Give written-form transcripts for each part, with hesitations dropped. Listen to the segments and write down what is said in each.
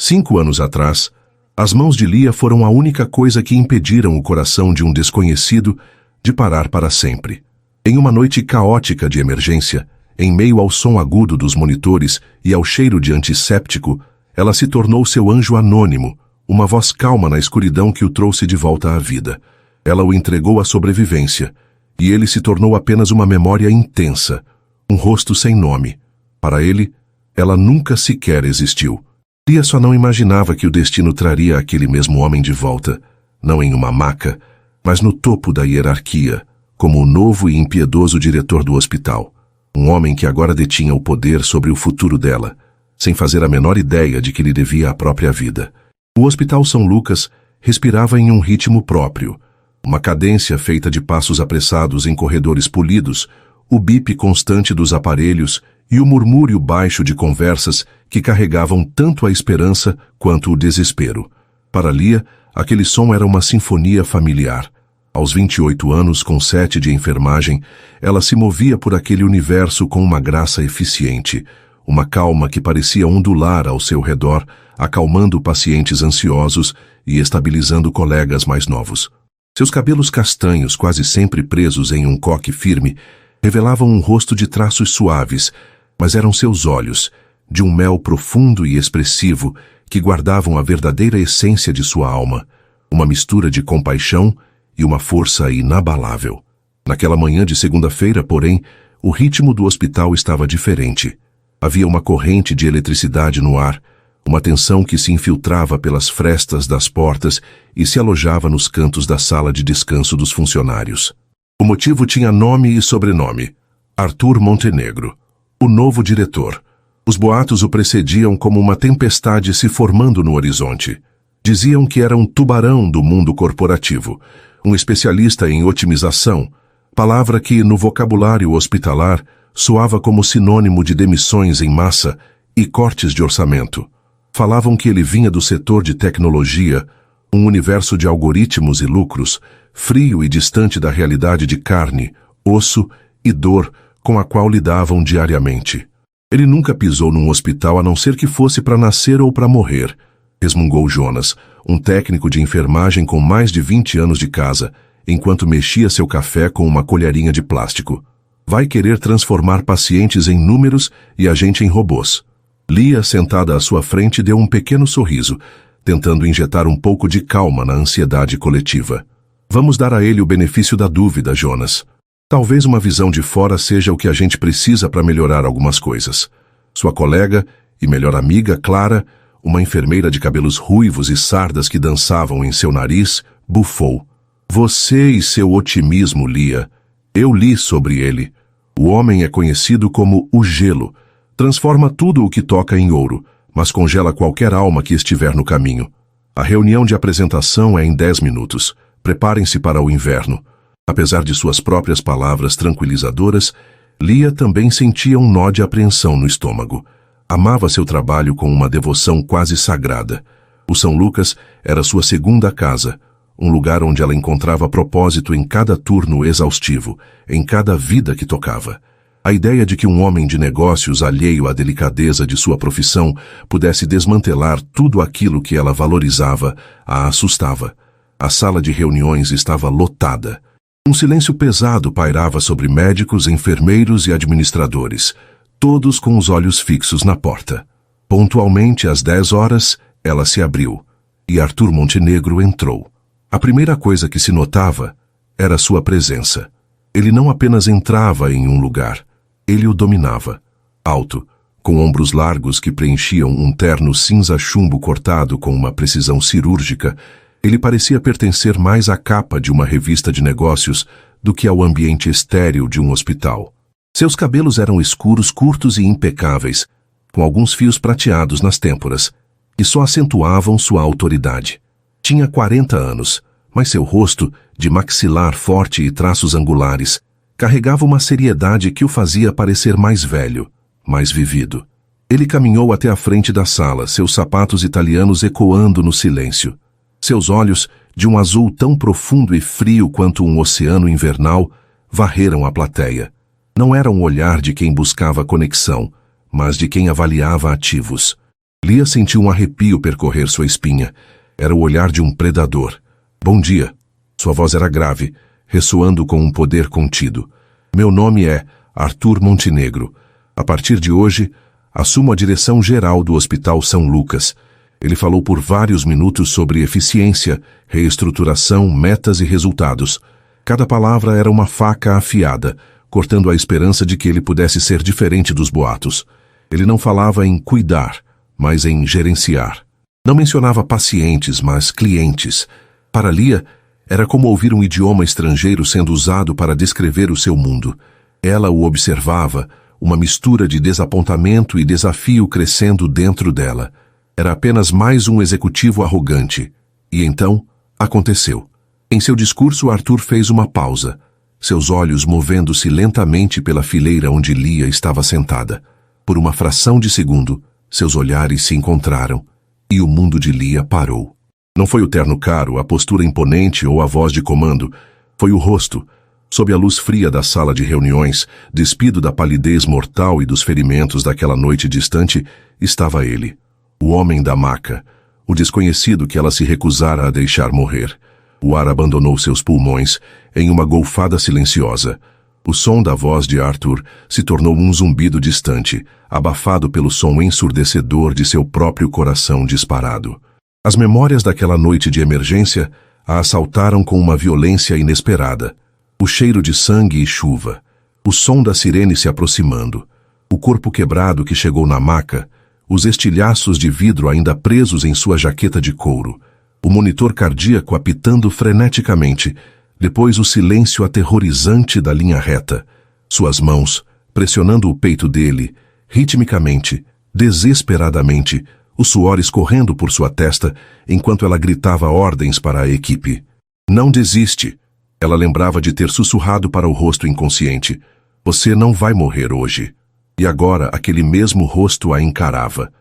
5 anos atrás, as mãos de Lia foram a única coisa que impediram o coração de um desconhecido de parar para sempre. Em uma noite caótica de emergência, em meio ao som agudo dos monitores e ao cheiro de antisséptico, ela se tornou seu anjo anônimo, uma voz calma na escuridão que o trouxe de volta à vida. Ela o entregou à sobrevivência, e ele se tornou apenas uma memória intensa, um rosto sem nome. Para ele, ela nunca sequer existiu. Lia só não imaginava que o destino traria aquele mesmo homem de volta, não em uma maca, mas no topo da hierarquia, como o novo e impiedoso diretor do hospital. Um homem que agora detinha o poder sobre o futuro dela, sem fazer a menor ideia de que lhe devia a própria vida. O Hospital São Lucas respirava em um ritmo próprio, uma cadência feita de passos apressados em corredores polidos, o bip constante dos aparelhos e o murmúrio baixo de conversas que carregavam tanto a esperança quanto o desespero. Para Lia, aquele som era uma sinfonia familiar. Aos 28 anos, com 7 de enfermagem, ela se movia por aquele universo com uma graça eficiente, uma calma que parecia ondular ao seu redor, acalmando pacientes ansiosos e estabilizando colegas mais novos. Seus cabelos castanhos, quase sempre presos em um coque firme, revelavam um rosto de traços suaves, mas eram seus olhos, de um mel profundo e expressivo, que guardavam a verdadeira essência de sua alma, uma mistura de compaixão e uma força inabalável. Naquela manhã de segunda-feira, porém, o ritmo do hospital estava diferente. Havia uma corrente de eletricidade no ar, uma tensão que se infiltrava pelas frestas das portas e se alojava nos cantos da sala de descanso dos funcionários. O motivo tinha nome e sobrenome: Arthur Montenegro, o novo diretor. Os boatos o precediam como uma tempestade se formando no horizonte. Diziam que era um tubarão do mundo corporativo, um especialista em otimização, palavra que, no vocabulário hospitalar, soava como sinônimo de demissões em massa e cortes de orçamento. Falavam que ele vinha do setor de tecnologia, um universo de algoritmos e lucros, frio e distante da realidade de carne, osso e dor com a qual lidavam diariamente. Ele nunca pisou num hospital a não ser que fosse para nascer ou para morrer, resmungou Jonas, um técnico de enfermagem com mais de 20 anos de casa, enquanto mexia seu café com uma colherinha de plástico. Vai querer transformar pacientes em números e a gente em robôs. Lia, sentada à sua frente, deu um pequeno sorriso, tentando injetar um pouco de calma na ansiedade coletiva. Vamos dar a ele o benefício da dúvida, Jonas. Talvez uma visão de fora seja o que a gente precisa para melhorar algumas coisas. Sua colega e melhor amiga, Clara, uma enfermeira de cabelos ruivos e sardas que dançavam em seu nariz, bufou. Você e seu otimismo, Lia. Eu li sobre ele. O homem é conhecido como o gelo. Transforma tudo o que toca em ouro, mas congela qualquer alma que estiver no caminho. A reunião de apresentação é em 10 minutos. Preparem-se para o inverno. Apesar de suas próprias palavras tranquilizadoras, Lia também sentia um nó de apreensão no estômago. Amava seu trabalho com uma devoção quase sagrada. O São Lucas era sua segunda casa, um lugar onde ela encontrava propósito em cada turno exaustivo, em cada vida que tocava. A ideia de que um homem de negócios alheio à delicadeza de sua profissão pudesse desmantelar tudo aquilo que ela valorizava a assustava. A sala de reuniões estava lotada. Um silêncio pesado pairava sobre médicos, enfermeiros e administradores, todos com os olhos fixos na porta. Pontualmente às 10 horas, ela se abriu, e Arthur Montenegro entrou. A primeira coisa que se notava era sua presença. Ele não apenas entrava em um lugar, ele o dominava. Alto, com ombros largos que preenchiam um terno cinza-chumbo cortado com uma precisão cirúrgica, ele parecia pertencer mais à capa de uma revista de negócios do que ao ambiente estéril de um hospital. Seus cabelos eram escuros, curtos e impecáveis, com alguns fios prateados nas têmporas, que só acentuavam sua autoridade. Tinha 40 anos, mas seu rosto, de maxilar forte e traços angulares, carregava uma seriedade que o fazia parecer mais velho, mais vivido. Ele caminhou até a frente da sala, seus sapatos italianos ecoando no silêncio. Seus olhos, de um azul tão profundo e frio quanto um oceano invernal, varreram a plateia. Não era um olhar de quem buscava conexão, mas de quem avaliava ativos. Lia sentiu um arrepio percorrer sua espinha. Era o olhar de um predador. Bom dia. Sua voz era grave, ressoando com um poder contido. Meu nome é Arthur Montenegro. A partir de hoje, assumo a direção geral do Hospital São Lucas. Ele falou por vários minutos sobre eficiência, reestruturação, metas e resultados. Cada palavra era uma faca afiada, cortando a esperança de que ele pudesse ser diferente dos boatos. Ele não falava em cuidar, mas em gerenciar. Não mencionava pacientes, mas clientes. Para Lia, era como ouvir um idioma estrangeiro sendo usado para descrever o seu mundo. Ela o observava, uma mistura de desapontamento e desafio crescendo dentro dela. Era apenas mais um executivo arrogante. E então, aconteceu. Em seu discurso, Arthur fez uma pausa, seus olhos movendo-se lentamente pela fileira onde Lia estava sentada. Por uma fração de segundo, seus olhares se encontraram, e o mundo de Lia parou. Não foi o terno caro, a postura imponente ou a voz de comando. Foi o rosto. Sob a luz fria da sala de reuniões, despido da palidez mortal e dos ferimentos daquela noite distante, estava ele. O homem da maca. O desconhecido que ela se recusara a deixar morrer. O ar abandonou seus pulmões em uma golfada silenciosa. O som da voz de Arthur se tornou um zumbido distante, abafado pelo som ensurdecedor de seu próprio coração disparado. As memórias daquela noite de emergência a assaltaram com uma violência inesperada. O cheiro de sangue e chuva, o som da sirene se aproximando, o corpo quebrado que chegou na maca, os estilhaços de vidro ainda presos em sua jaqueta de couro, o monitor cardíaco apitando freneticamente, depois o silêncio aterrorizante da linha reta, suas mãos pressionando o peito dele, ritmicamente, desesperadamente, o suor escorrendo por sua testa enquanto ela gritava ordens para a equipe. Não desiste. Ela lembrava de ter sussurrado para o rosto inconsciente. Você não vai morrer hoje. E agora aquele mesmo rosto a encarava.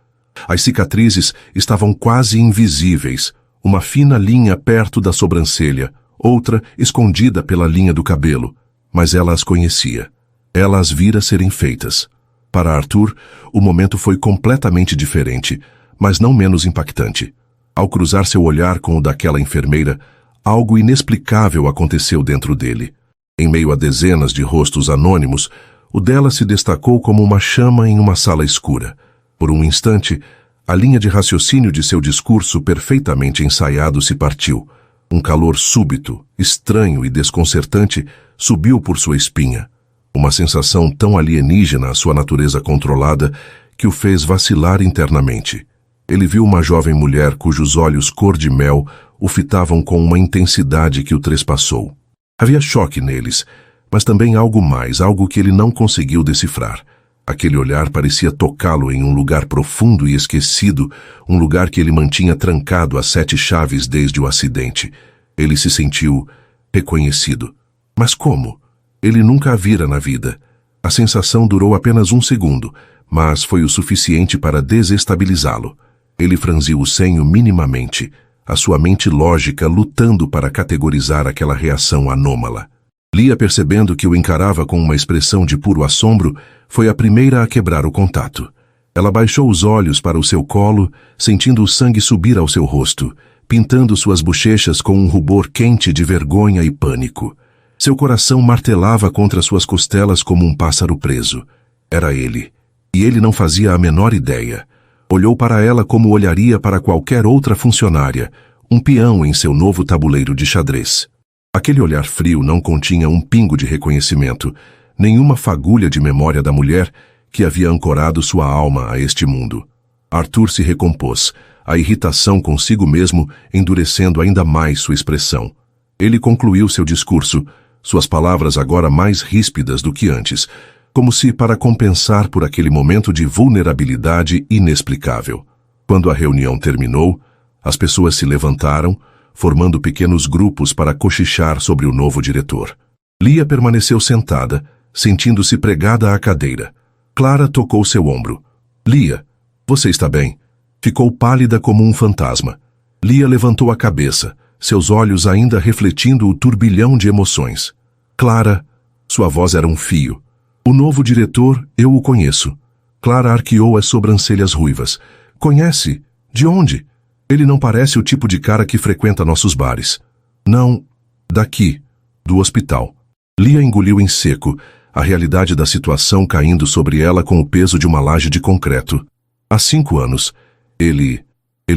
As cicatrizes estavam quase invisíveis, uma fina linha perto da sobrancelha, outra escondida pela linha do cabelo, mas ela as conhecia. Ela as vira serem feitas. Para Arthur, o momento foi completamente diferente, mas não menos impactante. Ao cruzar seu olhar com o daquela enfermeira, algo inexplicável aconteceu dentro dele. Em meio a dezenas de rostos anônimos, o dela se destacou como uma chama em uma sala escura. Por um instante, a linha de raciocínio de seu discurso perfeitamente ensaiado se partiu. Um calor súbito, estranho e desconcertante subiu por sua espinha. Uma sensação tão alienígena à sua natureza controlada que o fez vacilar internamente. Ele viu uma jovem mulher cujos olhos cor de mel o fitavam com uma intensidade que o trespassou. Havia choque neles, mas também algo mais, algo que ele não conseguiu decifrar. Aquele olhar parecia tocá-lo em um lugar profundo e esquecido, um lugar que ele mantinha trancado a 7 chaves desde o acidente. Ele se sentiu reconhecido. Mas como? Ele nunca a vira na vida. A sensação durou apenas 1 segundo, mas foi o suficiente para desestabilizá-lo. Ele franziu o senho minimamente, a sua mente lógica lutando para categorizar aquela reação anômala. Lia, percebendo que o encarava com uma expressão de puro assombro, foi a primeira a quebrar o contato. Ela baixou os olhos para o seu colo, sentindo o sangue subir ao seu rosto, pintando suas bochechas com um rubor quente de vergonha e pânico. Seu coração martelava contra suas costelas como um pássaro preso. Era ele. E ele não fazia a menor ideia. Olhou para ela como olharia para qualquer outra funcionária, um peão em seu novo tabuleiro de xadrez. Aquele olhar frio não continha um pingo de reconhecimento, nenhuma fagulha de memória da mulher que havia ancorado sua alma a este mundo. Arthur se recompôs, a irritação consigo mesmo endurecendo ainda mais sua expressão. Ele concluiu seu discurso, suas palavras agora mais ríspidas do que antes, como se para compensar por aquele momento de vulnerabilidade inexplicável. Quando a reunião terminou, as pessoas se levantaram, formando pequenos grupos para cochichar sobre o novo diretor. Lia permaneceu sentada, sentindo-se pregada à cadeira. Clara tocou seu ombro. Lia, você está bem? Ficou pálida como um fantasma. Lia levantou a cabeça, seus olhos ainda refletindo o turbilhão de emoções. Clara, sua voz era um fio. O novo diretor, eu o conheço. Clara arqueou as sobrancelhas ruivas. Conhece? De onde? Ele não parece o tipo de cara que frequenta nossos bares. Não, daqui, do hospital. Lia engoliu em seco, a realidade da situação caindo sobre ela com o peso de uma laje de concreto. Há 5 anos, ele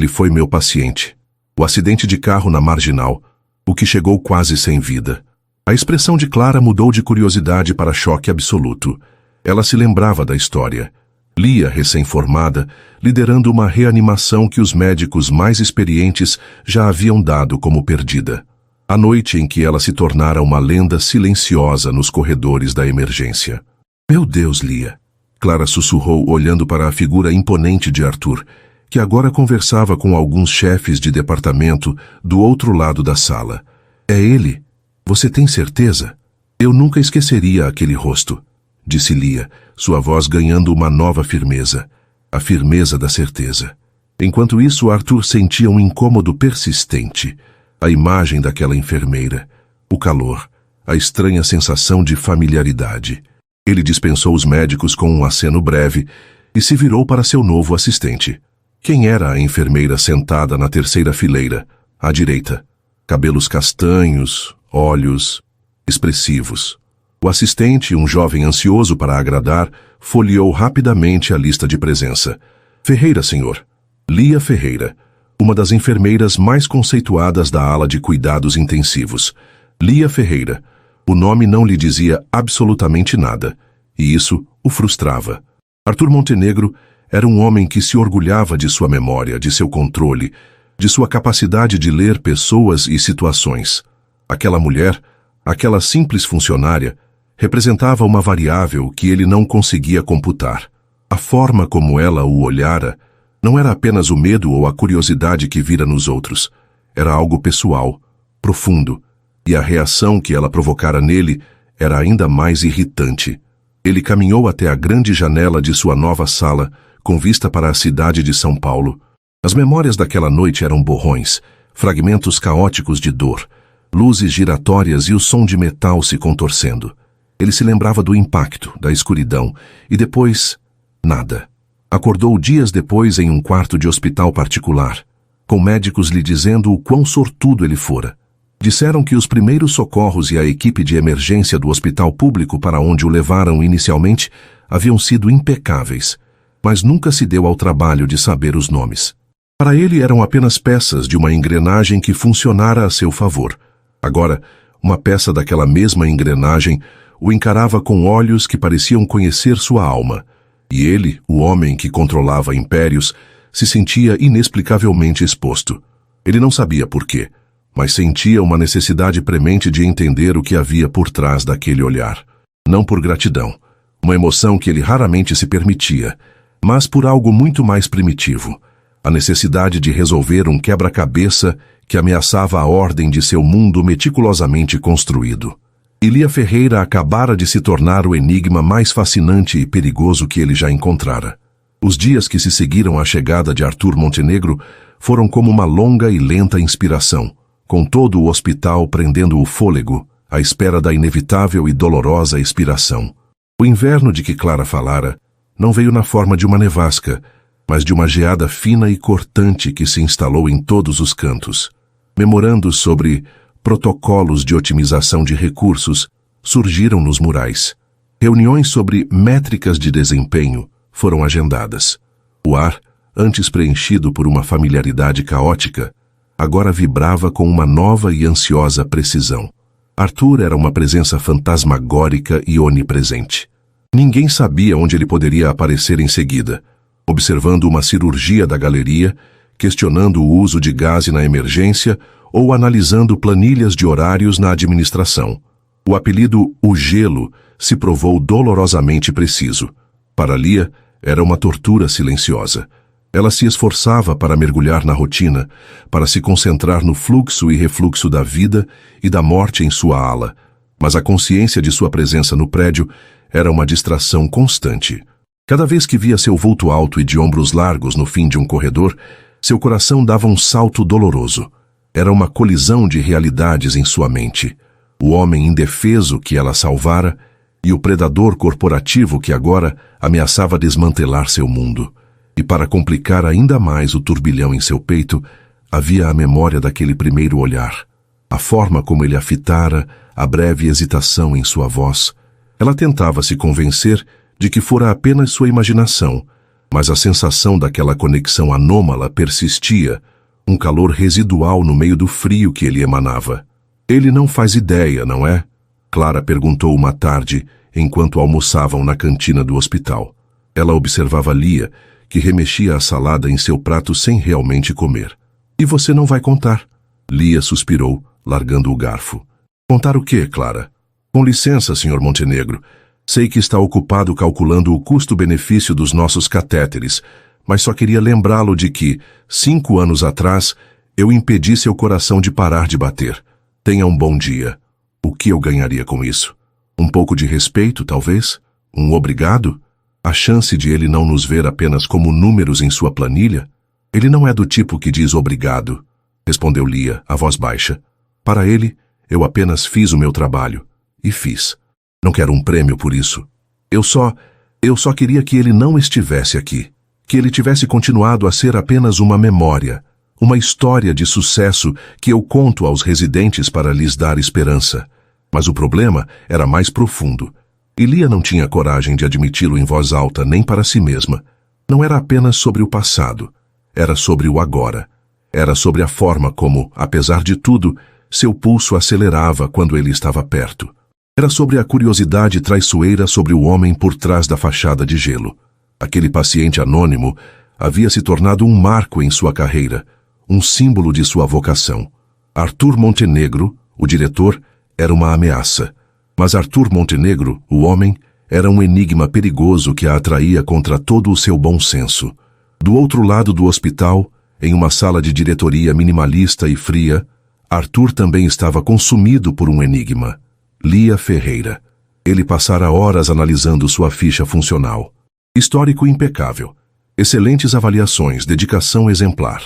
foi meu paciente. O acidente de carro na Marginal, o que chegou quase sem vida. A expressão de Clara mudou de curiosidade para choque absoluto. Ela se lembrava da história. Lia, recém-formada, liderando uma reanimação que os médicos mais experientes já haviam dado como perdida. A noite em que ela se tornara uma lenda silenciosa nos corredores da emergência. Meu Deus, Lia! Clara sussurrou olhando para a figura imponente de Arthur, que agora conversava com alguns chefes de departamento do outro lado da sala. É ele? Você tem certeza? Eu nunca esqueceria aquele rosto, disse Lia, sua voz ganhando uma nova firmeza, a firmeza da certeza. Enquanto isso, Arthur sentia um incômodo persistente, a imagem daquela enfermeira, o calor, a estranha sensação de familiaridade. Ele dispensou os médicos com um aceno breve e se virou para seu novo assistente. Quem era a enfermeira sentada na terceira fileira, à direita? Cabelos castanhos, olhos expressivos. O assistente, um jovem ansioso para agradar, folheou rapidamente a lista de presença. Ferreira, senhor. Lia Ferreira, uma das enfermeiras mais conceituadas da ala de cuidados intensivos. Lia Ferreira. O nome não lhe dizia absolutamente nada, e isso o frustrava. Arthur Montenegro era um homem que se orgulhava de sua memória, de seu controle, de sua capacidade de ler pessoas e situações. Aquela mulher, aquela simples funcionária, representava uma variável que ele não conseguia computar. A forma como ela o olhara não era apenas o medo ou a curiosidade que vira nos outros. Era algo pessoal, profundo, e a reação que ela provocara nele era ainda mais irritante. Ele caminhou até a grande janela de sua nova sala, com vista para a cidade de São Paulo. As memórias daquela noite eram borrões, fragmentos caóticos de dor, luzes giratórias e o som de metal se contorcendo. Ele se lembrava do impacto, da escuridão, e depois, nada. Acordou dias depois em um quarto de hospital particular, com médicos lhe dizendo o quão sortudo ele fora. Disseram que os primeiros socorros e a equipe de emergência do hospital público para onde o levaram inicialmente haviam sido impecáveis, mas nunca se deu ao trabalho de saber os nomes. Para ele eram apenas peças de uma engrenagem que funcionara a seu favor. Agora, uma peça daquela mesma engrenagem o encarava com olhos que pareciam conhecer sua alma, e ele, o homem que controlava impérios, se sentia inexplicavelmente exposto. Ele não sabia por quê, mas sentia uma necessidade premente de entender o que havia por trás daquele olhar. Não por gratidão, uma emoção que ele raramente se permitia, mas por algo muito mais primitivo, a necessidade de resolver um quebra-cabeça que ameaçava a ordem de seu mundo meticulosamente construído. E Lia Ferreira acabara de se tornar o enigma mais fascinante e perigoso que ele já encontrara. Os dias que se seguiram à chegada de Arthur Montenegro foram como uma longa e lenta inspiração, com todo o hospital prendendo o fôlego, à espera da inevitável e dolorosa expiração. O inverno de que Clara falara não veio na forma de uma nevasca, mas de uma geada fina e cortante que se instalou em todos os cantos. Memorandos sobre protocolos de otimização de recursos surgiram nos murais. Reuniões sobre métricas de desempenho foram agendadas. O ar, antes preenchido por uma familiaridade caótica, agora vibrava com uma nova e ansiosa precisão. Arthur era uma presença fantasmagórica e onipresente. Ninguém sabia onde ele poderia aparecer em seguida, observando uma cirurgia da galeria, questionando o uso de gás na emergência ou analisando planilhas de horários na administração. O apelido O Gelo se provou dolorosamente preciso. Para Lia, era uma tortura silenciosa. Ela se esforçava para mergulhar na rotina, para se concentrar no fluxo e refluxo da vida e da morte em sua ala, mas a consciência de sua presença no prédio era uma distração constante. Cada vez que via seu vulto alto e de ombros largos no fim de um corredor, seu coração dava um salto doloroso. Era uma colisão de realidades em sua mente. O homem indefeso que ela salvara e o predador corporativo que agora ameaçava desmantelar seu mundo. E para complicar ainda mais o turbilhão em seu peito, havia a memória daquele primeiro olhar. A forma como ele a fitara, a breve hesitação em sua voz. Ela tentava se convencer de que fora apenas sua imaginação, mas a sensação daquela conexão anômala persistia, um calor residual no meio do frio que ele emanava. Ele não faz ideia, não é? Clara perguntou uma tarde, enquanto almoçavam na cantina do hospital. Ela observava Lia, que remexia a salada em seu prato sem realmente comer. E você não vai contar? Lia suspirou, largando o garfo. Contar o quê, Clara? Com licença, Sr. Montenegro. Sei que está ocupado calculando o custo-benefício dos nossos catéteres, mas só queria lembrá-lo de que, 5 anos atrás, eu impedi seu coração de parar de bater. Tenha um bom dia. O que eu ganharia com isso? Um pouco de respeito, talvez? Um obrigado? A chance de ele não nos ver apenas como números em sua planilha? Ele não é do tipo que diz obrigado, respondeu Lia, a voz baixa. Para ele, eu apenas fiz o meu trabalho. E fiz. Não quero um prêmio por isso. Eu só queria que ele não estivesse aqui. Que ele tivesse continuado a ser apenas uma memória. Uma história de sucesso que eu conto aos residentes para lhes dar esperança. Mas o problema era mais profundo. E Lia não tinha coragem de admiti-lo em voz alta nem para si mesma. Não era apenas sobre o passado. Era sobre o agora. Era sobre a forma como, apesar de tudo, seu pulso acelerava quando ele estava perto. Era sobre a curiosidade traiçoeira sobre o homem por trás da fachada de gelo. Aquele paciente anônimo havia se tornado um marco em sua carreira, um símbolo de sua vocação. Arthur Montenegro, o diretor, era uma ameaça. Mas Arthur Montenegro, o homem, era um enigma perigoso que a atraía contra todo o seu bom senso. Do outro lado do hospital, em uma sala de diretoria minimalista e fria, Arthur também estava consumido por um enigma. Lia Ferreira. Ele passara horas analisando sua ficha funcional. Histórico impecável. Excelentes avaliações, dedicação exemplar.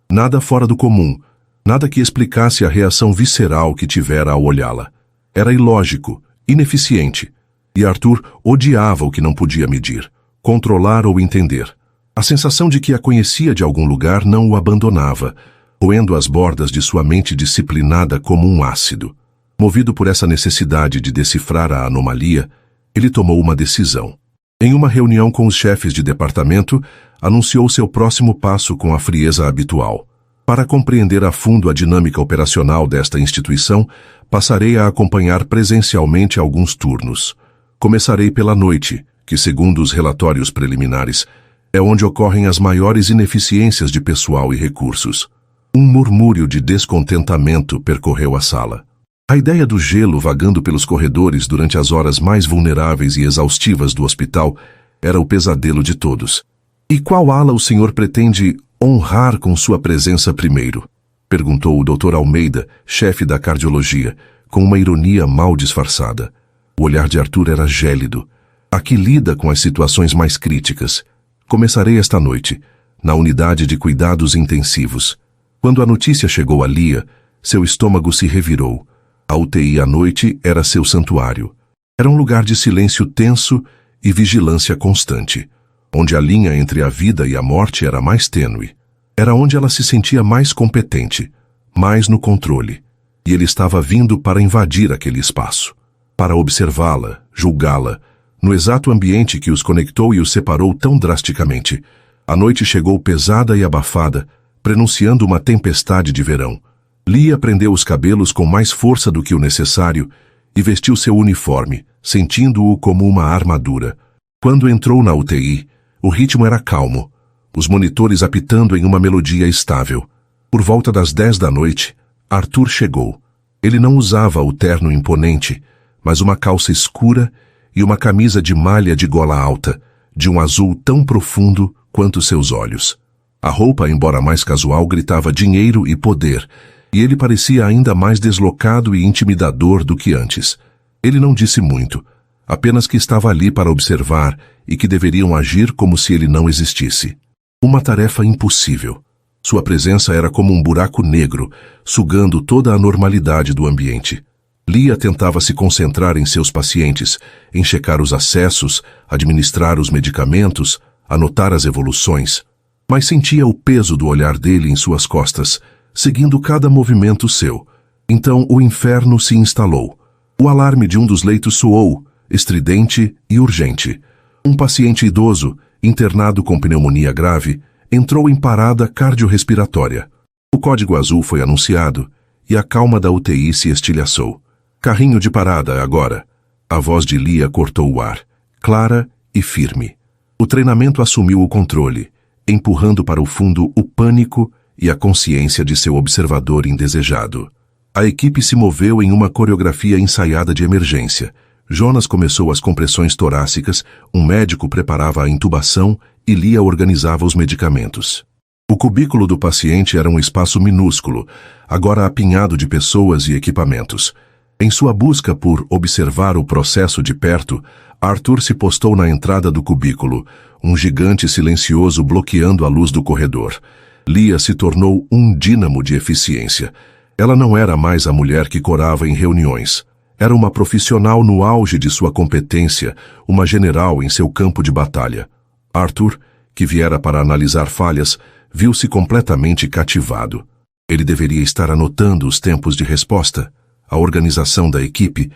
Nada fora do comum, nada que explicasse a reação visceral que tivera ao olhá-la. Era ilógico, ineficiente, e Arthur odiava o que não podia medir, controlar ou entender. A sensação de que a conhecia de algum lugar não o abandonava, roendo as bordas de sua mente disciplinada como um ácido. Movido por essa necessidade de decifrar a anomalia, ele tomou uma decisão. Em uma reunião com os chefes de departamento, anunciou seu próximo passo com a frieza habitual. Para compreender a fundo a dinâmica operacional desta instituição, passarei a acompanhar presencialmente alguns turnos. Começarei pela noite, que, segundo os relatórios preliminares, é onde ocorrem as maiores ineficiências de pessoal e recursos. Um murmúrio de descontentamento percorreu a sala. A ideia do gelo vagando pelos corredores durante as horas mais vulneráveis e exaustivas do hospital era o pesadelo de todos. E qual ala o senhor pretende honrar com sua presença primeiro? Perguntou o Dr. Almeida, chefe da cardiologia, com uma ironia mal disfarçada. O olhar de Arthur era gélido. Aqui lida com as situações mais críticas. Começarei esta noite, na unidade de cuidados intensivos. Quando a notícia chegou a Lia, seu estômago se revirou. A UTI à noite era seu santuário. Era um lugar de silêncio tenso e vigilância constante, onde a linha entre a vida e a morte era mais tênue. Era onde ela se sentia mais competente, mais no controle. E ele estava vindo para invadir aquele espaço, para observá-la, julgá-la, no exato ambiente que os conectou e os separou tão drasticamente. A noite chegou pesada e abafada, prenunciando uma tempestade de verão. Lia prendeu os cabelos com mais força do que o necessário e vestiu seu uniforme, sentindo-o como uma armadura. Quando entrou na UTI, o ritmo era calmo, os monitores apitando em uma melodia estável. Por volta das 10 da noite, Arthur chegou. Ele não usava o terno imponente, mas uma calça escura e uma camisa de malha de gola alta, de um azul tão profundo quanto seus olhos. A roupa, embora mais casual, gritava dinheiro e poder, e ele parecia ainda mais deslocado e intimidador do que antes. Ele não disse muito, apenas que estava ali para observar e que deveriam agir como se ele não existisse. Uma tarefa impossível. Sua presença era como um buraco negro, sugando toda a normalidade do ambiente. Lia tentava se concentrar em seus pacientes, em checar os acessos, administrar os medicamentos, a notar as evoluções, mas sentia o peso do olhar dele em suas costas, seguindo cada movimento seu. Então o inferno se instalou. O alarme de um dos leitos soou, estridente e urgente. Um paciente idoso, internado com pneumonia grave, entrou em parada cardiorrespiratória. O código azul foi anunciado e a calma da UTI se estilhaçou. Carrinho de parada agora. A voz de Lia cortou o ar, clara e firme. O treinamento assumiu o controle, empurrando para o fundo o pânico e a consciência de seu observador indesejado. A equipe se moveu em uma coreografia ensaiada de emergência. Jonas começou as compressões torácicas, um médico preparava a intubação e Lia organizava os medicamentos. O cubículo do paciente era um espaço minúsculo, agora apinhado de pessoas e equipamentos. Em sua busca por observar o processo de perto, Arthur se postou na entrada do cubículo, um gigante silencioso bloqueando a luz do corredor. Lia se tornou um dínamo de eficiência. Ela não era mais a mulher que corava em reuniões. Era uma profissional no auge de sua competência, uma general em seu campo de batalha. Arthur, que viera para analisar falhas, viu-se completamente cativado. Ele deveria estar anotando os tempos de resposta, a organização da equipe,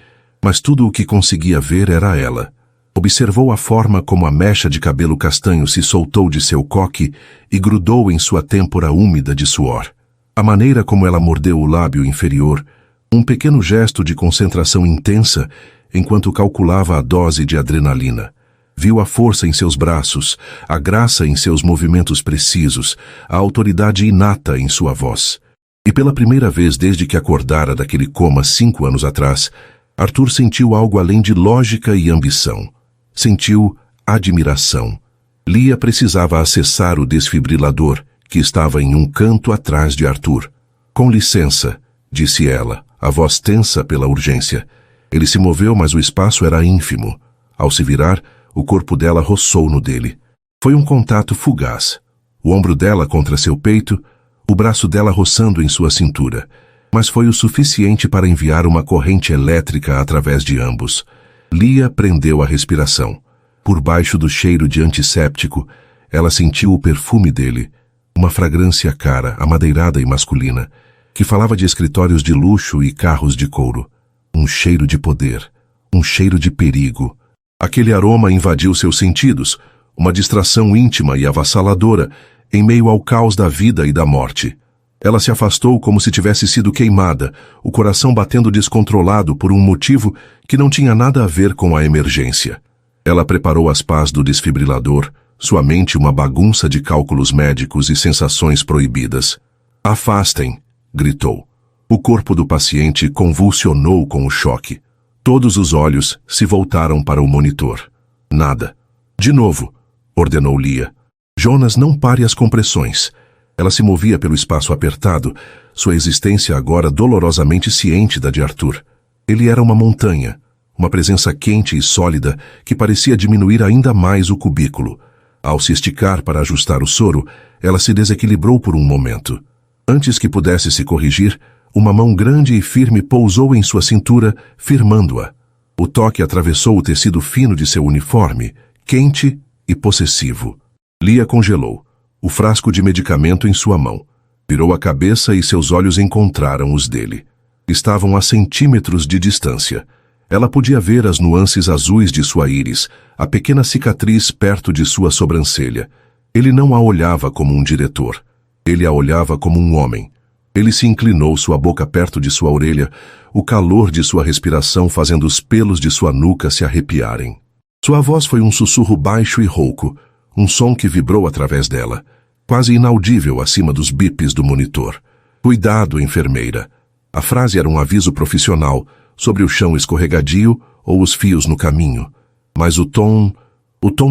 mas tudo o que conseguia ver era ela. Observou a forma como a mecha de cabelo castanho se soltou de seu coque e grudou em sua têmpora úmida de suor. A maneira como ela mordeu o lábio inferior, um pequeno gesto de concentração intensa enquanto calculava a dose de adrenalina. Viu a força em seus braços, a graça em seus movimentos precisos, a autoridade inata em sua voz. E pela primeira vez desde que acordara daquele coma 5 anos atrás, Arthur sentiu algo além de lógica e ambição. Sentiu admiração. Lia precisava acessar o desfibrilador, que estava em um canto atrás de Arthur. Com licença, disse ela, a voz tensa pela urgência. Ele se moveu, mas o espaço era ínfimo. Ao se virar, o corpo dela roçou no dele. Foi um contato fugaz. O ombro dela contra seu peito, o braço dela roçando em sua cintura. Mas foi o suficiente para enviar uma corrente elétrica através de ambos. Lia prendeu a respiração. Por baixo do cheiro de antisséptico, ela sentiu o perfume dele, uma fragrância cara, amadeirada e masculina, que falava de escritórios de luxo e carros de couro. Um cheiro de poder, um cheiro de perigo. Aquele aroma invadiu seus sentidos, uma distração íntima e avassaladora, em meio ao caos da vida e da morte. Ela se afastou como se tivesse sido queimada, o coração batendo descontrolado por um motivo que não tinha nada a ver com a emergência. Ela preparou as pás do desfibrilador, sua mente uma bagunça de cálculos médicos e sensações proibidas. "Afastem!" gritou. O corpo do paciente convulsionou com o choque. Todos os olhos se voltaram para o monitor. Nada. "De novo", ordenou Lia. "Jonas, não pare as compressões." Ela se movia pelo espaço apertado, sua existência agora dolorosamente ciente da de Arthur. Ele era uma montanha, uma presença quente e sólida que parecia diminuir ainda mais o cubículo. Ao se esticar para ajustar o soro, ela se desequilibrou por um momento. Antes que pudesse se corrigir, uma mão grande e firme pousou em sua cintura, firmando-a. O toque atravessou o tecido fino de seu uniforme, quente e possessivo. Lia congelou, o frasco de medicamento em sua mão. Virou a cabeça e seus olhos encontraram os dele. Estavam a centímetros de distância. Ela podia ver as nuances azuis de sua íris, a pequena cicatriz perto de sua sobrancelha. Ele não a olhava como um diretor. Ele a olhava como um homem. Ele se inclinou, sua boca perto de sua orelha, o calor de sua respiração fazendo os pelos de sua nuca se arrepiarem. Sua voz foi um sussurro baixo e rouco, um som que vibrou através dela, quase inaudível acima dos bips do monitor. "Cuidado, enfermeira." A frase era um aviso profissional, sobre o chão escorregadio ou os fios no caminho. Mas o tom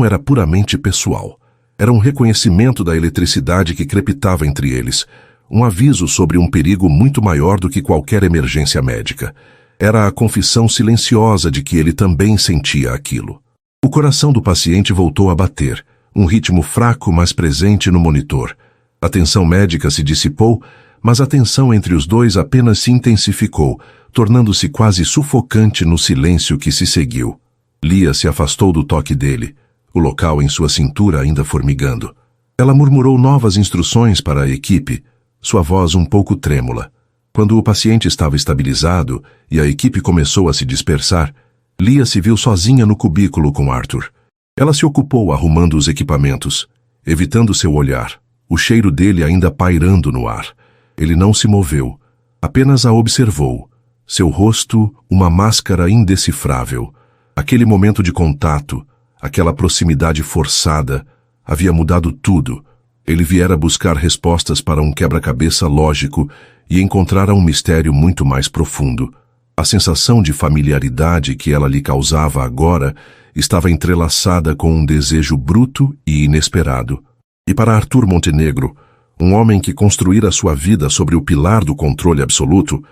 era puramente pessoal. Era um reconhecimento da eletricidade que crepitava entre eles, um aviso sobre um perigo muito maior do que qualquer emergência médica. Era a confissão silenciosa de que ele também sentia aquilo. O coração do paciente voltou a bater, um ritmo fraco mas presente no monitor. A tensão médica se dissipou, mas a tensão entre os dois apenas se intensificou, tornando-se quase sufocante no silêncio que se seguiu. Lia se afastou do toque dele. o local em sua cintura ainda formigando. Ela murmurou novas instruções para a equipe, sua voz um pouco trêmula. Quando o paciente estava estabilizado e a equipe começou a se dispersar, Lia se viu sozinha no cubículo com Arthur. Ela se ocupou arrumando os equipamentos, evitando seu olhar, o cheiro dele ainda pairando no ar. Ele não se moveu, apenas a observou. Seu rosto, uma máscara indecifrável. Aquele momento de contato, aquela proximidade forçada, havia mudado tudo. Ele viera buscar respostas para um quebra-cabeça lógico e encontrara um mistério muito mais profundo. A sensação de familiaridade que ela lhe causava agora estava entrelaçada com um desejo bruto e inesperado. E para Arthur Montenegro, um homem que construíra sua vida sobre o pilar do controle absoluto,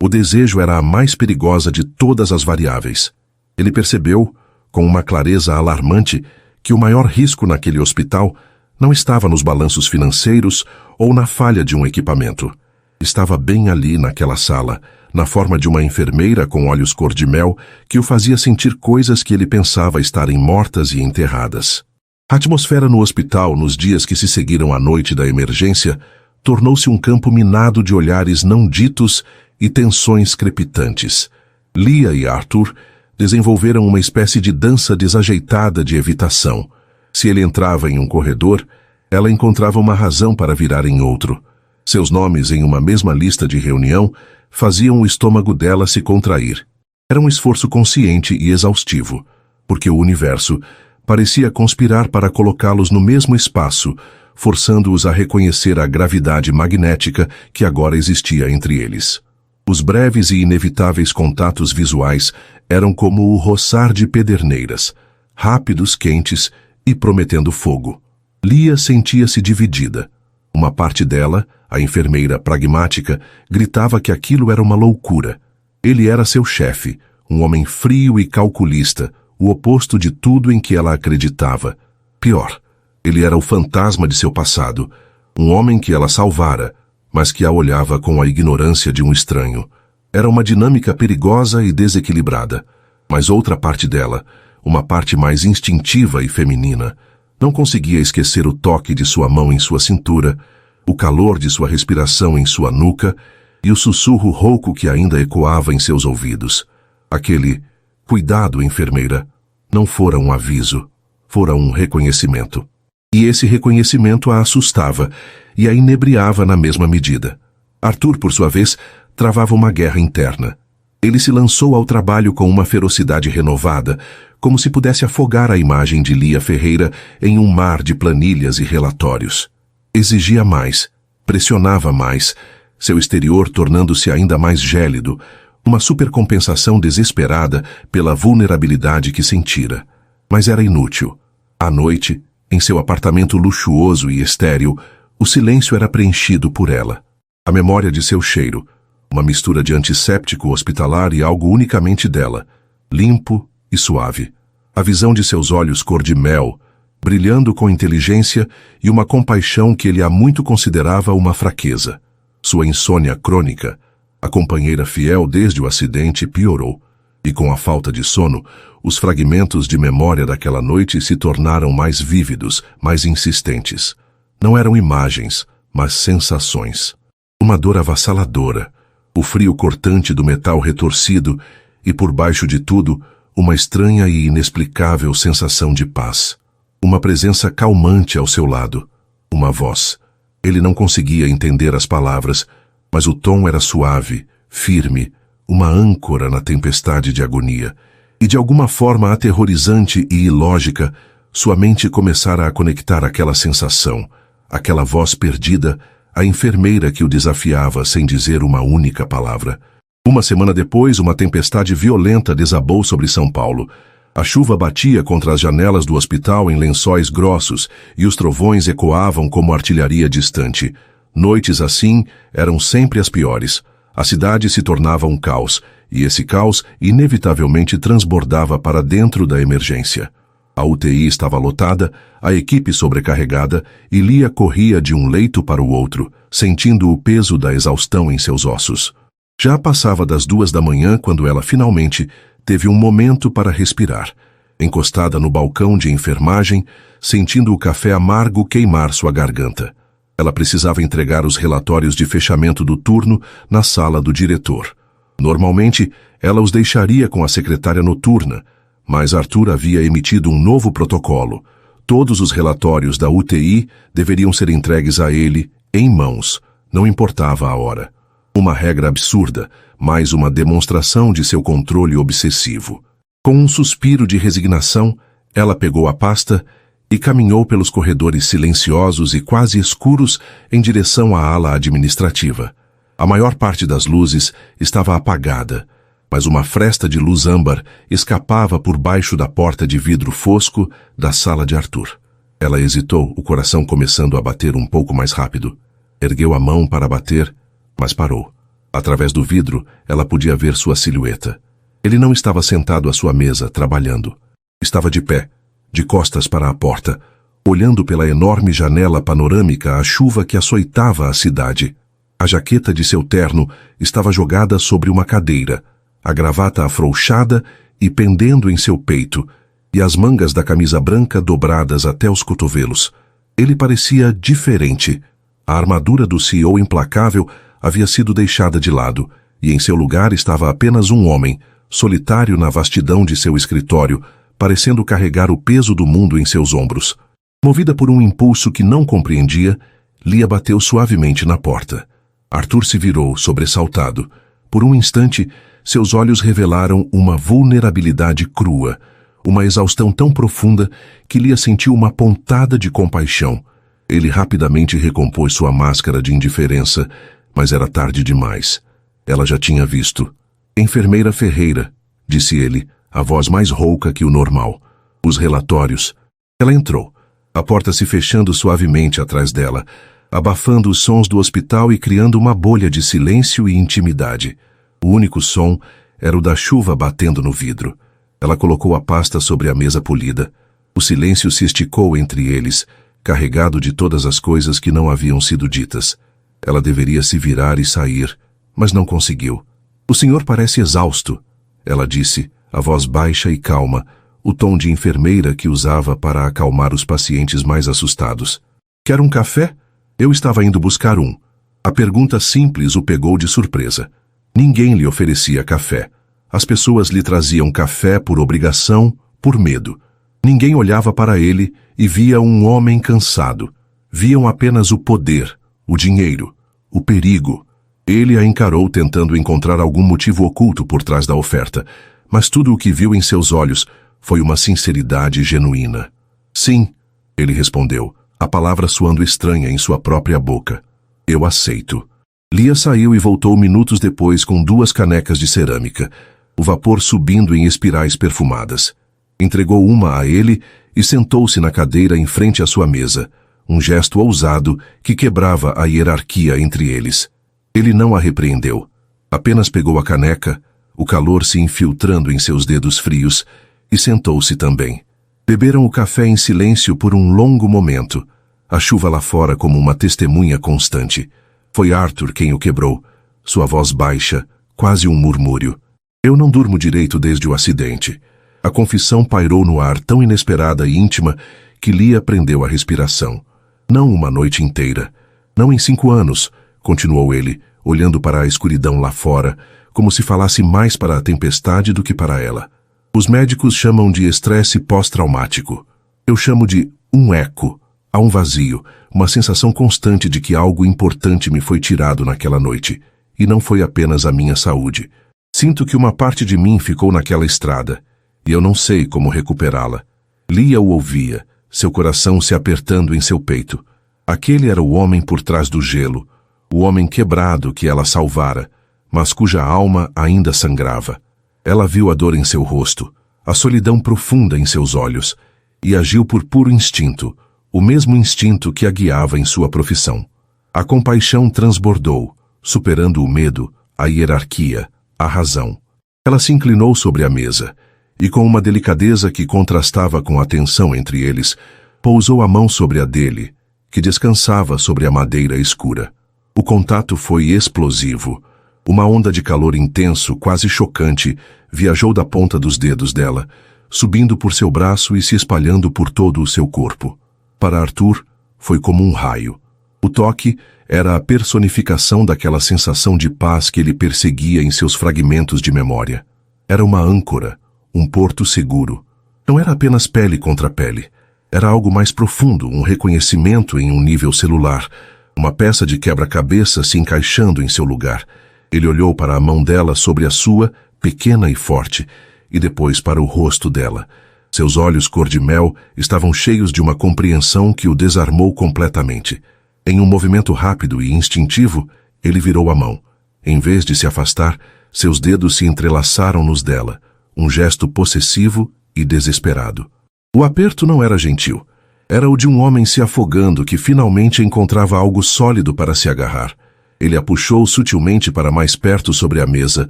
o desejo era a mais perigosa de todas as variáveis. Ele percebeu, com uma clareza alarmante, que o maior risco naquele hospital não estava nos balanços financeiros ou na falha de um equipamento. Estava bem ali naquela sala, na forma de uma enfermeira com olhos cor-de-mel que o fazia sentir coisas que ele pensava estarem mortas e enterradas. A atmosfera no hospital, nos dias que se seguiram à noite da emergência, tornou-se um campo minado de olhares não ditos e tensões crepitantes. Lia e Arthur desenvolveram uma espécie de dança desajeitada de evitação. Se ele entrava em um corredor, ela encontrava uma razão para virar em outro. Seus nomes em uma mesma lista de reunião faziam o estômago dela se contrair. Era um esforço consciente e exaustivo, porque o universo parecia conspirar para colocá-los no mesmo espaço, forçando-os a reconhecer a gravidade magnética que agora existia entre eles. Os breves e inevitáveis contatos visuais eram como o roçar de pederneiras, rápidos, quentes e prometendo fogo. Lia sentia-se dividida. Uma parte dela, a enfermeira pragmática, gritava que aquilo era uma loucura. Ele era seu chefe, um homem frio e calculista, o oposto de tudo em que ela acreditava. Pior, ele era o fantasma de seu passado, um homem que ela salvara, mas que a olhava com a ignorância de um estranho. Era uma dinâmica perigosa e desequilibrada. Mas outra parte dela, uma parte mais instintiva e feminina, não conseguia esquecer o toque de sua mão em sua cintura, o calor de sua respiração em sua nuca e o sussurro rouco que ainda ecoava em seus ouvidos. Aquele "cuidado, enfermeira", não fora um aviso, fora um reconhecimento. E esse reconhecimento a assustava e a inebriava na mesma medida. Arthur, por sua vez, travava uma guerra interna. Ele se lançou ao trabalho com uma ferocidade renovada, como se pudesse afogar a imagem de Lia Ferreira em um mar de planilhas e relatórios. Exigia mais, pressionava mais, seu exterior tornando-se ainda mais gélido, uma supercompensação desesperada pela vulnerabilidade que sentira. Mas era inútil. À noite, em seu apartamento luxuoso e estéril, o silêncio era preenchido por ela. A memória de seu cheiro, uma mistura de antisséptico hospitalar e algo unicamente dela, limpo e suave. A visão de seus olhos cor-de-mel, brilhando com inteligência e uma compaixão que ele há muito considerava uma fraqueza. Sua insônia crônica, a companheira fiel desde o acidente, piorou. E com a falta de sono, os fragmentos de memória daquela noite se tornaram mais vívidos, mais insistentes. Não eram imagens, mas sensações. Uma dor avassaladora, o frio cortante do metal retorcido e, por baixo de tudo, uma estranha e inexplicável sensação de paz. Uma presença calmante ao seu lado. Uma voz. Ele não conseguia entender as palavras, mas o tom era suave, firme, uma âncora na tempestade de agonia. E de alguma forma aterrorizante e ilógica, sua mente começara a conectar aquela sensação, aquela voz perdida, a enfermeira que o desafiava sem dizer uma única palavra. Uma semana depois, uma tempestade violenta desabou sobre São Paulo. A chuva batia contra as janelas do hospital em lençóis grossos e os trovões ecoavam como artilharia distante. Noites assim eram sempre as piores. A cidade se tornava um caos, e esse caos inevitavelmente transbordava para dentro da emergência. A UTI estava lotada, a equipe sobrecarregada, e Lia corria de um leito para o outro, sentindo o peso da exaustão em seus ossos. Já passava das 2 da manhã quando ela finalmente teve um momento para respirar. encostada no balcão de enfermagem, sentindo o café amargo queimar sua garganta. Ela precisava entregar os relatórios de fechamento do turno na sala do diretor. Normalmente, ela os deixaria com a secretária noturna, mas Arthur havia emitido um novo protocolo. Todos os relatórios da UTI deveriam ser entregues a ele, em mãos, não importava a hora. Uma regra absurda, mais uma demonstração de seu controle obsessivo. Com um suspiro de resignação, ela pegou a pasta e caminhou pelos corredores silenciosos e quase escuros em direção à ala administrativa. A maior parte das luzes estava apagada, mas uma fresta de luz âmbar escapava por baixo da porta de vidro fosco da sala de Arthur. Ela hesitou, o coração começando a bater um pouco mais rápido. Ergueu a mão para bater, mas parou. Através do vidro, ela podia ver sua silhueta. Ele não estava sentado à sua mesa, trabalhando. Estava de pé, de costas para a porta, olhando pela enorme janela panorâmica a chuva que açoitava a cidade. A jaqueta de seu terno estava jogada sobre uma cadeira, a gravata afrouxada e pendendo em seu peito, e as mangas da camisa branca dobradas até os cotovelos. Ele parecia diferente. A armadura do CEO implacável havia sido deixada de lado, e em seu lugar estava apenas um homem, solitário na vastidão de seu escritório, parecendo carregar o peso do mundo em seus ombros. Movida por um impulso que não compreendia, Lia bateu suavemente na porta. Arthur se virou, sobressaltado. Por um instante, seus olhos revelaram uma vulnerabilidade crua, uma exaustão tão profunda que Lia sentiu uma pontada de compaixão. Ele rapidamente recompôs sua máscara de indiferença, mas era tarde demais. Ela já tinha visto. Enfermeira Ferreira, disse ele, a voz mais rouca que o normal. Os relatórios. Ela entrou, a porta se fechando suavemente atrás dela, abafando os sons do hospital e criando uma bolha de silêncio e intimidade. O único som era o da chuva batendo no vidro. Ela colocou a pasta sobre a mesa polida. O silêncio se esticou entre eles, carregado de todas as coisas que não haviam sido ditas. Ela deveria se virar e sair, mas não conseguiu. O senhor parece exausto, ela disse, a voz baixa e calma, o tom de enfermeira que usava para acalmar os pacientes mais assustados. Quer um café? Eu estava indo buscar um. A pergunta simples o pegou de surpresa. Ninguém lhe oferecia café. As pessoas lhe traziam café por obrigação, por medo. Ninguém olhava para ele e via um homem cansado. Viam apenas o poder, o dinheiro, o perigo. Ele a encarou tentando encontrar algum motivo oculto por trás da oferta, mas tudo o que viu em seus olhos foi uma sinceridade genuína. Sim, ele respondeu, a palavra soando estranha em sua própria boca. Eu aceito. Lia saiu e voltou minutos depois com 2 canecas de cerâmica, o vapor subindo em espirais perfumadas. Entregou uma a ele e sentou-se na cadeira em frente à sua mesa, um gesto ousado que quebrava a hierarquia entre eles. Ele não a repreendeu. Apenas pegou a caneca, o calor se infiltrando em seus dedos frios, e sentou-se também. Beberam o café em silêncio por um longo momento, a chuva lá fora como uma testemunha constante. Foi Arthur quem o quebrou, sua voz baixa, quase um murmúrio. Eu não durmo direito desde o acidente. A confissão pairou no ar tão inesperada e íntima que Lia prendeu a respiração. Não uma noite inteira. Não em 5 anos, continuou ele, olhando para a escuridão lá fora, como se falasse mais para a tempestade do que para ela. Os médicos chamam de estresse pós-traumático. Eu chamo de um eco. Há um vazio, uma sensação constante de que algo importante me foi tirado naquela noite. E não foi apenas a minha saúde. Sinto que uma parte de mim ficou naquela estrada, e eu não sei como recuperá-la. Lia o ouvia, seu coração se apertando em seu peito. Aquele era o homem por trás do gelo, o homem quebrado que ela salvara, mas cuja alma ainda sangrava. Ela viu a dor em seu rosto, a solidão profunda em seus olhos, e agiu por puro instinto, o mesmo instinto que a guiava em sua profissão. A compaixão transbordou, superando o medo, a hierarquia, a razão. Ela se inclinou sobre a mesa, e com uma delicadeza que contrastava com a tensão entre eles, pousou a mão sobre a dele, que descansava sobre a madeira escura. O contato foi explosivo. Uma onda de calor intenso, quase chocante, viajou da ponta dos dedos dela, subindo por seu braço e se espalhando por todo o seu corpo. Para Arthur, foi como um raio. O toque era a personificação daquela sensação de paz que ele perseguia em seus fragmentos de memória. Era uma âncora, um porto seguro. Não era apenas pele contra pele. Era algo mais profundo, um reconhecimento em um nível celular, uma peça de quebra-cabeça se encaixando em seu lugar. Ele olhou para a mão dela sobre a sua, pequena e forte, e depois para o rosto dela. Seus olhos cor-de-mel estavam cheios de uma compreensão que o desarmou completamente. Em um movimento rápido e instintivo, ele virou a mão. Em vez de se afastar, seus dedos se entrelaçaram nos dela, um gesto possessivo e desesperado. O aperto não era gentil. Era o de um homem se afogando que finalmente encontrava algo sólido para se agarrar. Ele a puxou sutilmente para mais perto sobre a mesa,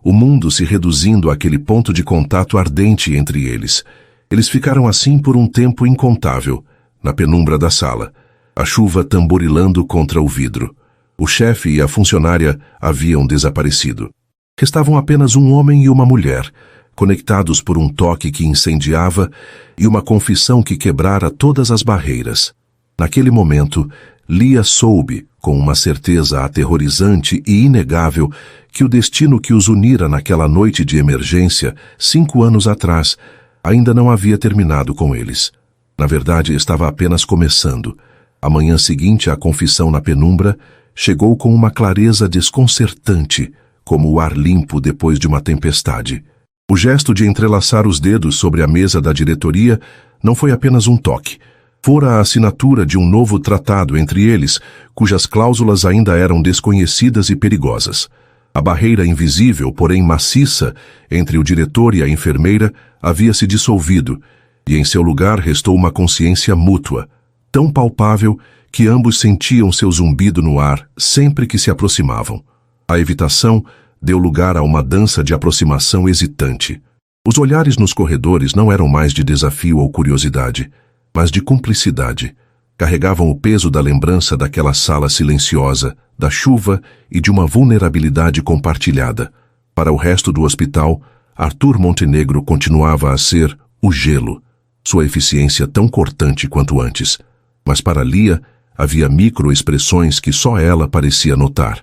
o mundo se reduzindo àquele ponto de contato ardente entre eles. Eles ficaram assim por um tempo incontável, na penumbra da sala, a chuva tamborilando contra o vidro. O chefe e a funcionária haviam desaparecido. Restavam apenas um homem e uma mulher, conectados por um toque que incendiava e uma confissão que quebrara todas as barreiras. Naquele momento, Lia soube, com uma certeza aterrorizante e inegável, que o destino que os unira naquela noite de emergência, 5 anos atrás, ainda não havia terminado com eles. Na verdade, estava apenas começando. A manhã seguinte à confissão na penumbra, chegou com uma clareza desconcertante, como o ar limpo depois de uma tempestade. O gesto de entrelaçar os dedos sobre a mesa da diretoria não foi apenas um toque. Fora a assinatura de um novo tratado entre eles, cujas cláusulas ainda eram desconhecidas e perigosas. A barreira invisível, porém maciça, entre o diretor e a enfermeira havia se dissolvido, e em seu lugar restou uma consciência mútua, tão palpável que ambos sentiam seu zumbido no ar sempre que se aproximavam. A evitação deu lugar a uma dança de aproximação hesitante. Os olhares nos corredores não eram mais de desafio ou curiosidade, mas de cumplicidade. Carregavam o peso da lembrança daquela sala silenciosa, da chuva e de uma vulnerabilidade compartilhada. Para o resto do hospital, Arthur Montenegro continuava a ser o gelo, sua eficiência tão cortante quanto antes. Mas para Lia, havia microexpressões que só ela parecia notar.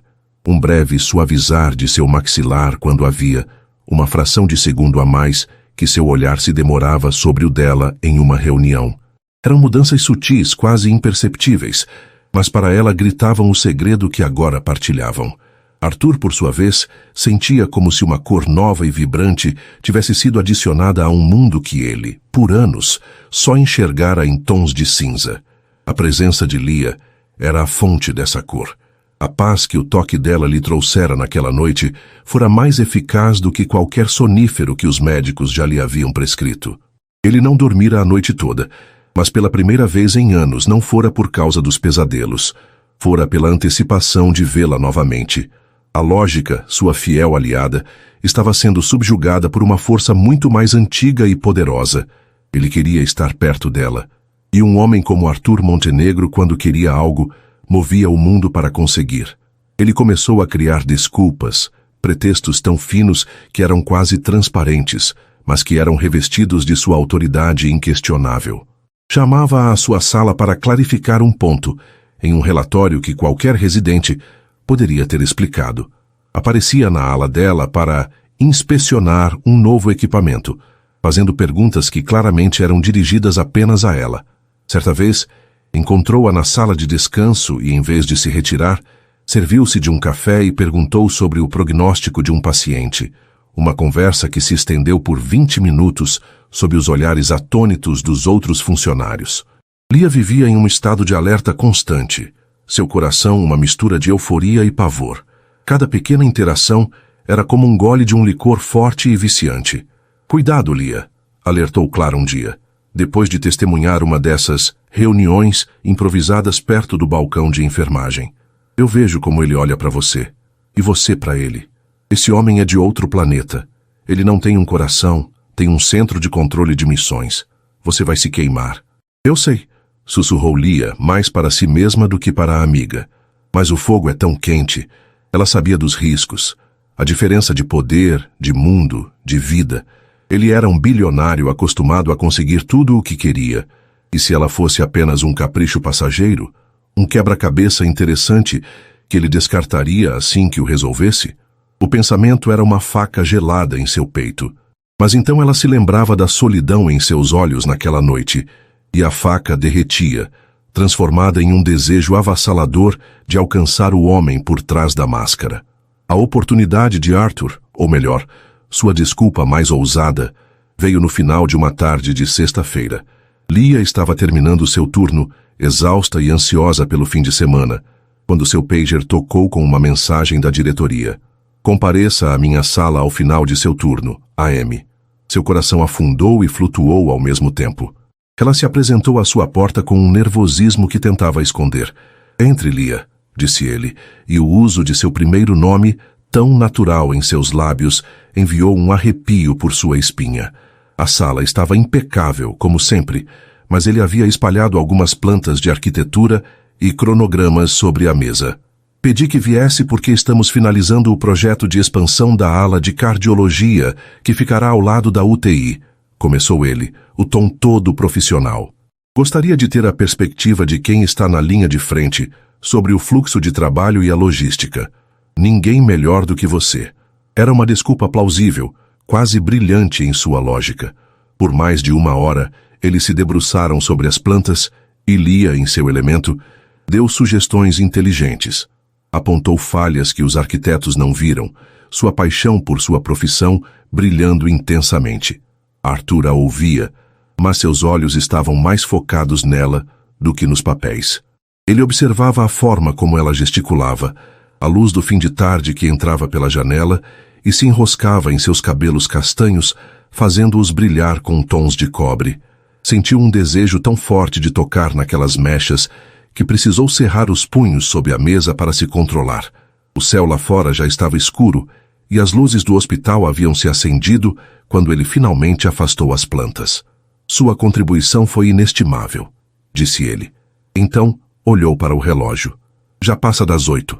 Um breve suavizar de seu maxilar quando havia, uma fração de segundo a mais, que seu olhar se demorava sobre o dela em uma reunião. Eram mudanças sutis, quase imperceptíveis, mas para ela gritavam o segredo que agora partilhavam. Arthur, por sua vez, sentia como se uma cor nova e vibrante tivesse sido adicionada a um mundo que ele, por anos, só enxergara em tons de cinza. A presença de Lia era a fonte dessa cor. A paz que o toque dela lhe trouxera naquela noite fora mais eficaz do que qualquer sonífero que os médicos já lhe haviam prescrito. Ele não dormira a noite toda, mas pela primeira vez em anos não fora por causa dos pesadelos. Fora pela antecipação de vê-la novamente. A lógica, sua fiel aliada, estava sendo subjugada por uma força muito mais antiga e poderosa. Ele queria estar perto dela. E um homem como Arthur Montenegro, quando queria algo, movia o mundo para conseguir. Ele começou a criar desculpas, pretextos tão finos que eram quase transparentes, mas que eram revestidos de sua autoridade inquestionável. Chamava-a à sua sala para clarificar um ponto, em um relatório que qualquer residente poderia ter explicado. Aparecia na ala dela para inspecionar um novo equipamento, fazendo perguntas que claramente eram dirigidas apenas a ela. Certa vez, encontrou-a na sala de descanso e, em vez de se retirar, serviu-se de um café e perguntou sobre o prognóstico de um paciente. Uma conversa que se estendeu por 20 minutos sob os olhares atônitos dos outros funcionários. Lia vivia em um estado de alerta constante. Seu coração uma mistura de euforia e pavor. Cada pequena interação era como um gole de um licor forte e viciante. "Cuidado, Lia", alertou Clara um dia, depois de testemunhar uma dessas reuniões improvisadas perto do balcão de enfermagem. "Eu vejo como ele olha para você, e você para ele. Esse homem é de outro planeta. Ele não tem um coração, tem um centro de controle de missões. Você vai se queimar." "Eu sei", sussurrou Lia, mais para si mesma do que para a amiga. "Mas o fogo é tão quente." Ela sabia dos riscos, a diferença de poder, de mundo, de vida. Ele era um bilionário acostumado a conseguir tudo o que queria. E se ela fosse apenas um capricho passageiro, um quebra-cabeça interessante que ele descartaria assim que o resolvesse? O pensamento era uma faca gelada em seu peito. Mas então ela se lembrava da solidão em seus olhos naquela noite, e a faca derretia, transformada em um desejo avassalador de alcançar o homem por trás da máscara. A oportunidade de Arthur, ou melhor, sua desculpa mais ousada, veio no final de uma tarde de sexta-feira. Lia estava terminando seu turno, exausta e ansiosa pelo fim de semana, quando seu pager tocou com uma mensagem da diretoria. Compareça à minha sala ao final de seu turno, AM. Seu coração afundou e flutuou ao mesmo tempo. Ela se apresentou à sua porta com um nervosismo que tentava esconder. Entre, Lia, disse ele, e o uso de seu primeiro nome, tão natural em seus lábios, enviou um arrepio por sua espinha. A sala estava impecável, como sempre, mas ele havia espalhado algumas plantas de arquitetura e cronogramas sobre a mesa. Pedi que viesse porque estamos finalizando o projeto de expansão da ala de cardiologia, que ficará ao lado da UTI, começou ele, o tom todo profissional. Gostaria de ter a perspectiva de quem está na linha de frente sobre o fluxo de trabalho e a logística. Ninguém melhor do que você. Era uma desculpa plausível, quase brilhante em sua lógica. Por mais de 1 hora, eles se debruçaram sobre as plantas e Lia, em seu elemento, deu sugestões inteligentes. Apontou falhas que os arquitetos não viram, sua paixão por sua profissão brilhando intensamente. Arthur a ouvia, mas seus olhos estavam mais focados nela do que nos papéis. Ele observava a forma como ela gesticulava, a luz do fim de tarde que entrava pela janela e se enroscava em seus cabelos castanhos, fazendo-os brilhar com tons de cobre. Sentiu um desejo tão forte de tocar naquelas mechas que precisou cerrar os punhos sob a mesa para se controlar. O céu lá fora já estava escuro e as luzes do hospital haviam se acendido quando ele finalmente afastou as plantas. Sua contribuição foi inestimável, disse ele. Então, olhou para o relógio. Já passa das 8.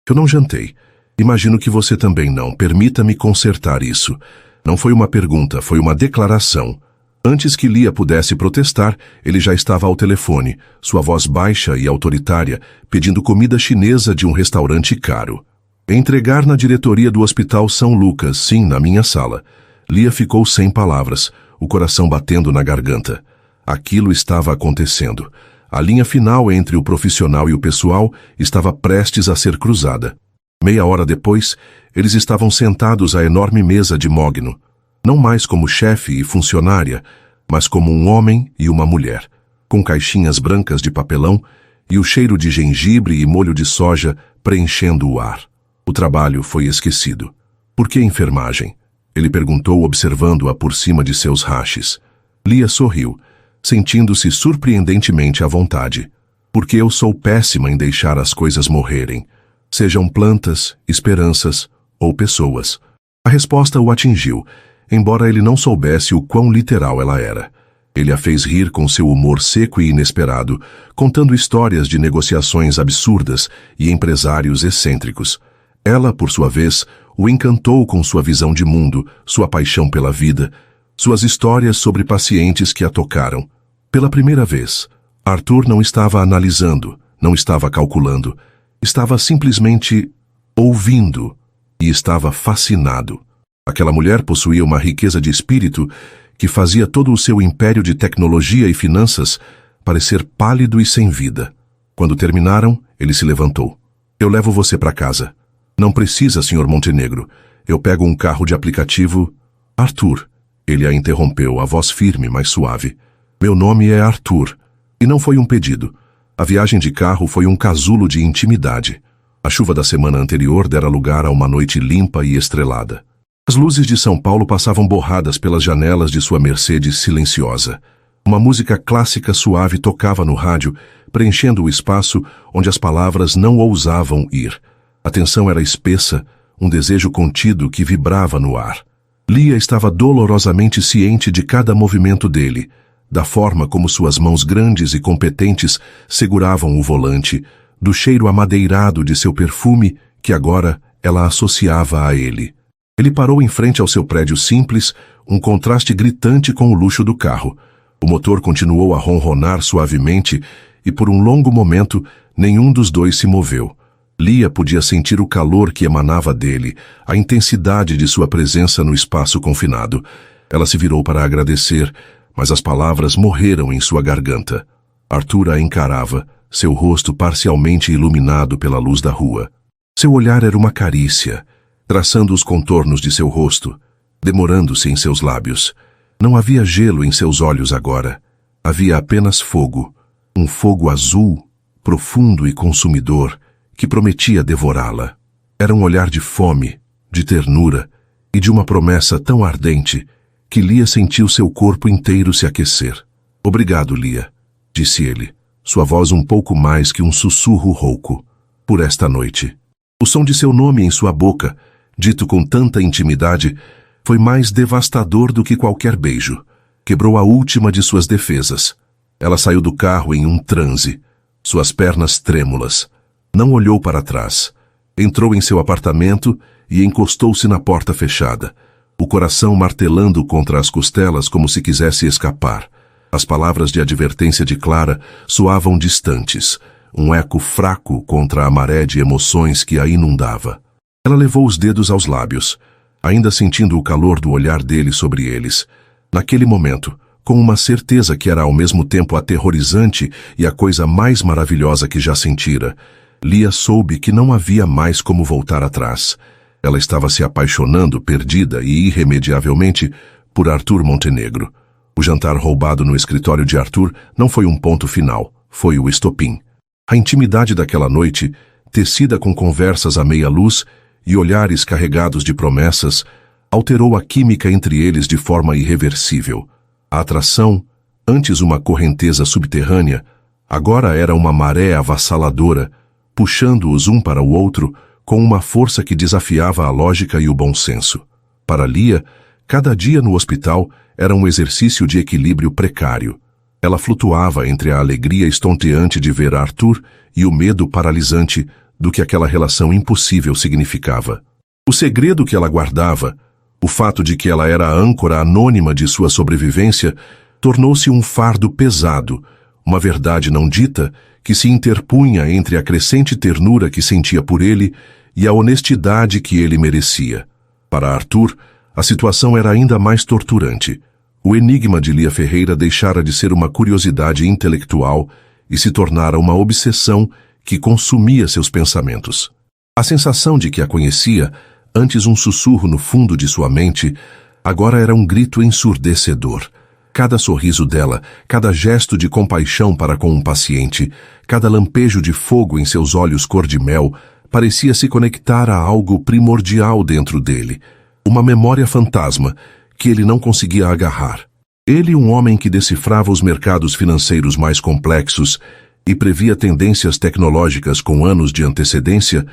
Eu não jantei. Imagino que você também não. Permita-me consertar isso. Não foi uma pergunta, foi uma declaração. Antes que Lia pudesse protestar, ele já estava ao telefone, sua voz baixa e autoritária, pedindo comida chinesa de um restaurante caro. Entregar na diretoria do Hospital São Lucas, sim, na minha sala. Lia ficou sem palavras, o coração batendo na garganta. Aquilo estava acontecendo. A linha final entre o profissional e o pessoal estava prestes a ser cruzada. Meia hora depois, eles estavam sentados à enorme mesa de mogno. Não mais como chefe e funcionária, mas como um homem e uma mulher, com caixinhas brancas de papelão e o cheiro de gengibre e molho de soja preenchendo o ar. O trabalho foi esquecido. Por que enfermagem? Ele perguntou, observando-a por cima de seus rachis. Lia sorriu, sentindo-se surpreendentemente à vontade. Porque eu sou péssima em deixar as coisas morrerem, sejam plantas, esperanças ou pessoas. A resposta o atingiu, embora ele não soubesse o quão literal ela era. Ele a fez rir com seu humor seco e inesperado, contando histórias de negociações absurdas e empresários excêntricos. Ela, por sua vez, o encantou com sua visão de mundo, sua paixão pela vida, suas histórias sobre pacientes que a tocaram. Pela primeira vez, Arthur não estava analisando, não estava calculando, estava simplesmente ouvindo e estava fascinado. Aquela mulher possuía uma riqueza de espírito que fazia todo o seu império de tecnologia e finanças parecer pálido e sem vida. Quando terminaram, ele se levantou. Eu levo você para casa. Não precisa, Sr. Montenegro. Eu pego um carro de aplicativo. Arthur. Ele a interrompeu, a voz firme, mas suave. Meu nome é Arthur. E não foi um pedido. A viagem de carro foi um casulo de intimidade. A chuva da semana anterior dera lugar a uma noite limpa e estrelada. As luzes de São Paulo passavam borradas pelas janelas de sua Mercedes silenciosa. Uma música clássica suave tocava no rádio, preenchendo o espaço onde as palavras não ousavam ir. A tensão era espessa, um desejo contido que vibrava no ar. Lia estava dolorosamente ciente de cada movimento dele, da forma como suas mãos grandes e competentes seguravam o volante, do cheiro amadeirado de seu perfume que agora ela associava a ele. Ele parou em frente ao seu prédio simples, um contraste gritante com o luxo do carro. O motor continuou a ronronar suavemente e por um longo momento nenhum dos dois se moveu. Lia podia sentir o calor que emanava dele, a intensidade de sua presença no espaço confinado. Ela se virou para agradecer, mas as palavras morreram em sua garganta. Arthur a encarava, seu rosto parcialmente iluminado pela luz da rua. Seu olhar era uma carícia, traçando os contornos de seu rosto, demorando-se em seus lábios. Não havia gelo em seus olhos agora. Havia apenas fogo, um fogo azul, profundo e consumidor, que prometia devorá-la. Era um olhar de fome, de ternura e de uma promessa tão ardente que Lia sentiu seu corpo inteiro se aquecer. "Obrigado, Lia", disse ele, sua voz um pouco mais que um sussurro rouco, "por esta noite." O som de seu nome em sua boca, dito com tanta intimidade, foi mais devastador do que qualquer beijo. Quebrou a última de suas defesas. Ela saiu do carro em um transe, suas pernas trêmulas. Não olhou para trás. Entrou em seu apartamento e encostou-se na porta fechada, o coração martelando contra as costelas como se quisesse escapar. As palavras de advertência de Clara soavam distantes, um eco fraco contra a maré de emoções que a inundava. Ela levou os dedos aos lábios, ainda sentindo o calor do olhar dele sobre eles. Naquele momento, com uma certeza que era ao mesmo tempo aterrorizante e a coisa mais maravilhosa que já sentira, Lia soube que não havia mais como voltar atrás. Ela estava se apaixonando, perdida e irremediavelmente, por Arthur Montenegro. O jantar roubado no escritório de Arthur não foi um ponto final, foi o estopim. A intimidade daquela noite, tecida com conversas à meia luz e olhares carregados de promessas, alterou a química entre eles de forma irreversível. A atração, antes uma correnteza subterrânea, agora era uma maré avassaladora, puxando-os um para o outro com uma força que desafiava a lógica e o bom senso. Para Lia, cada dia no hospital era um exercício de equilíbrio precário. Ela flutuava entre a alegria estonteante de ver Arthur e o medo paralisante do que aquela relação impossível significava. O segredo que ela guardava, o fato de que ela era a âncora anônima de sua sobrevivência, tornou-se um fardo pesado, uma verdade não dita que se interpunha entre a crescente ternura que sentia por ele e a honestidade que ele merecia. Para Arthur, a situação era ainda mais torturante. O enigma de Lia Ferreira deixara de ser uma curiosidade intelectual e se tornara uma obsessão que consumia seus pensamentos. A sensação de que a conhecia, antes um sussurro no fundo de sua mente, agora era um grito ensurdecedor. Cada sorriso dela, cada gesto de compaixão para com um paciente, cada lampejo de fogo em seus olhos cor-de-mel, parecia se conectar a algo primordial dentro dele, uma memória fantasma que ele não conseguia agarrar. Ele, um homem que decifrava os mercados financeiros mais complexos e previa tendências tecnológicas com anos de antecedência,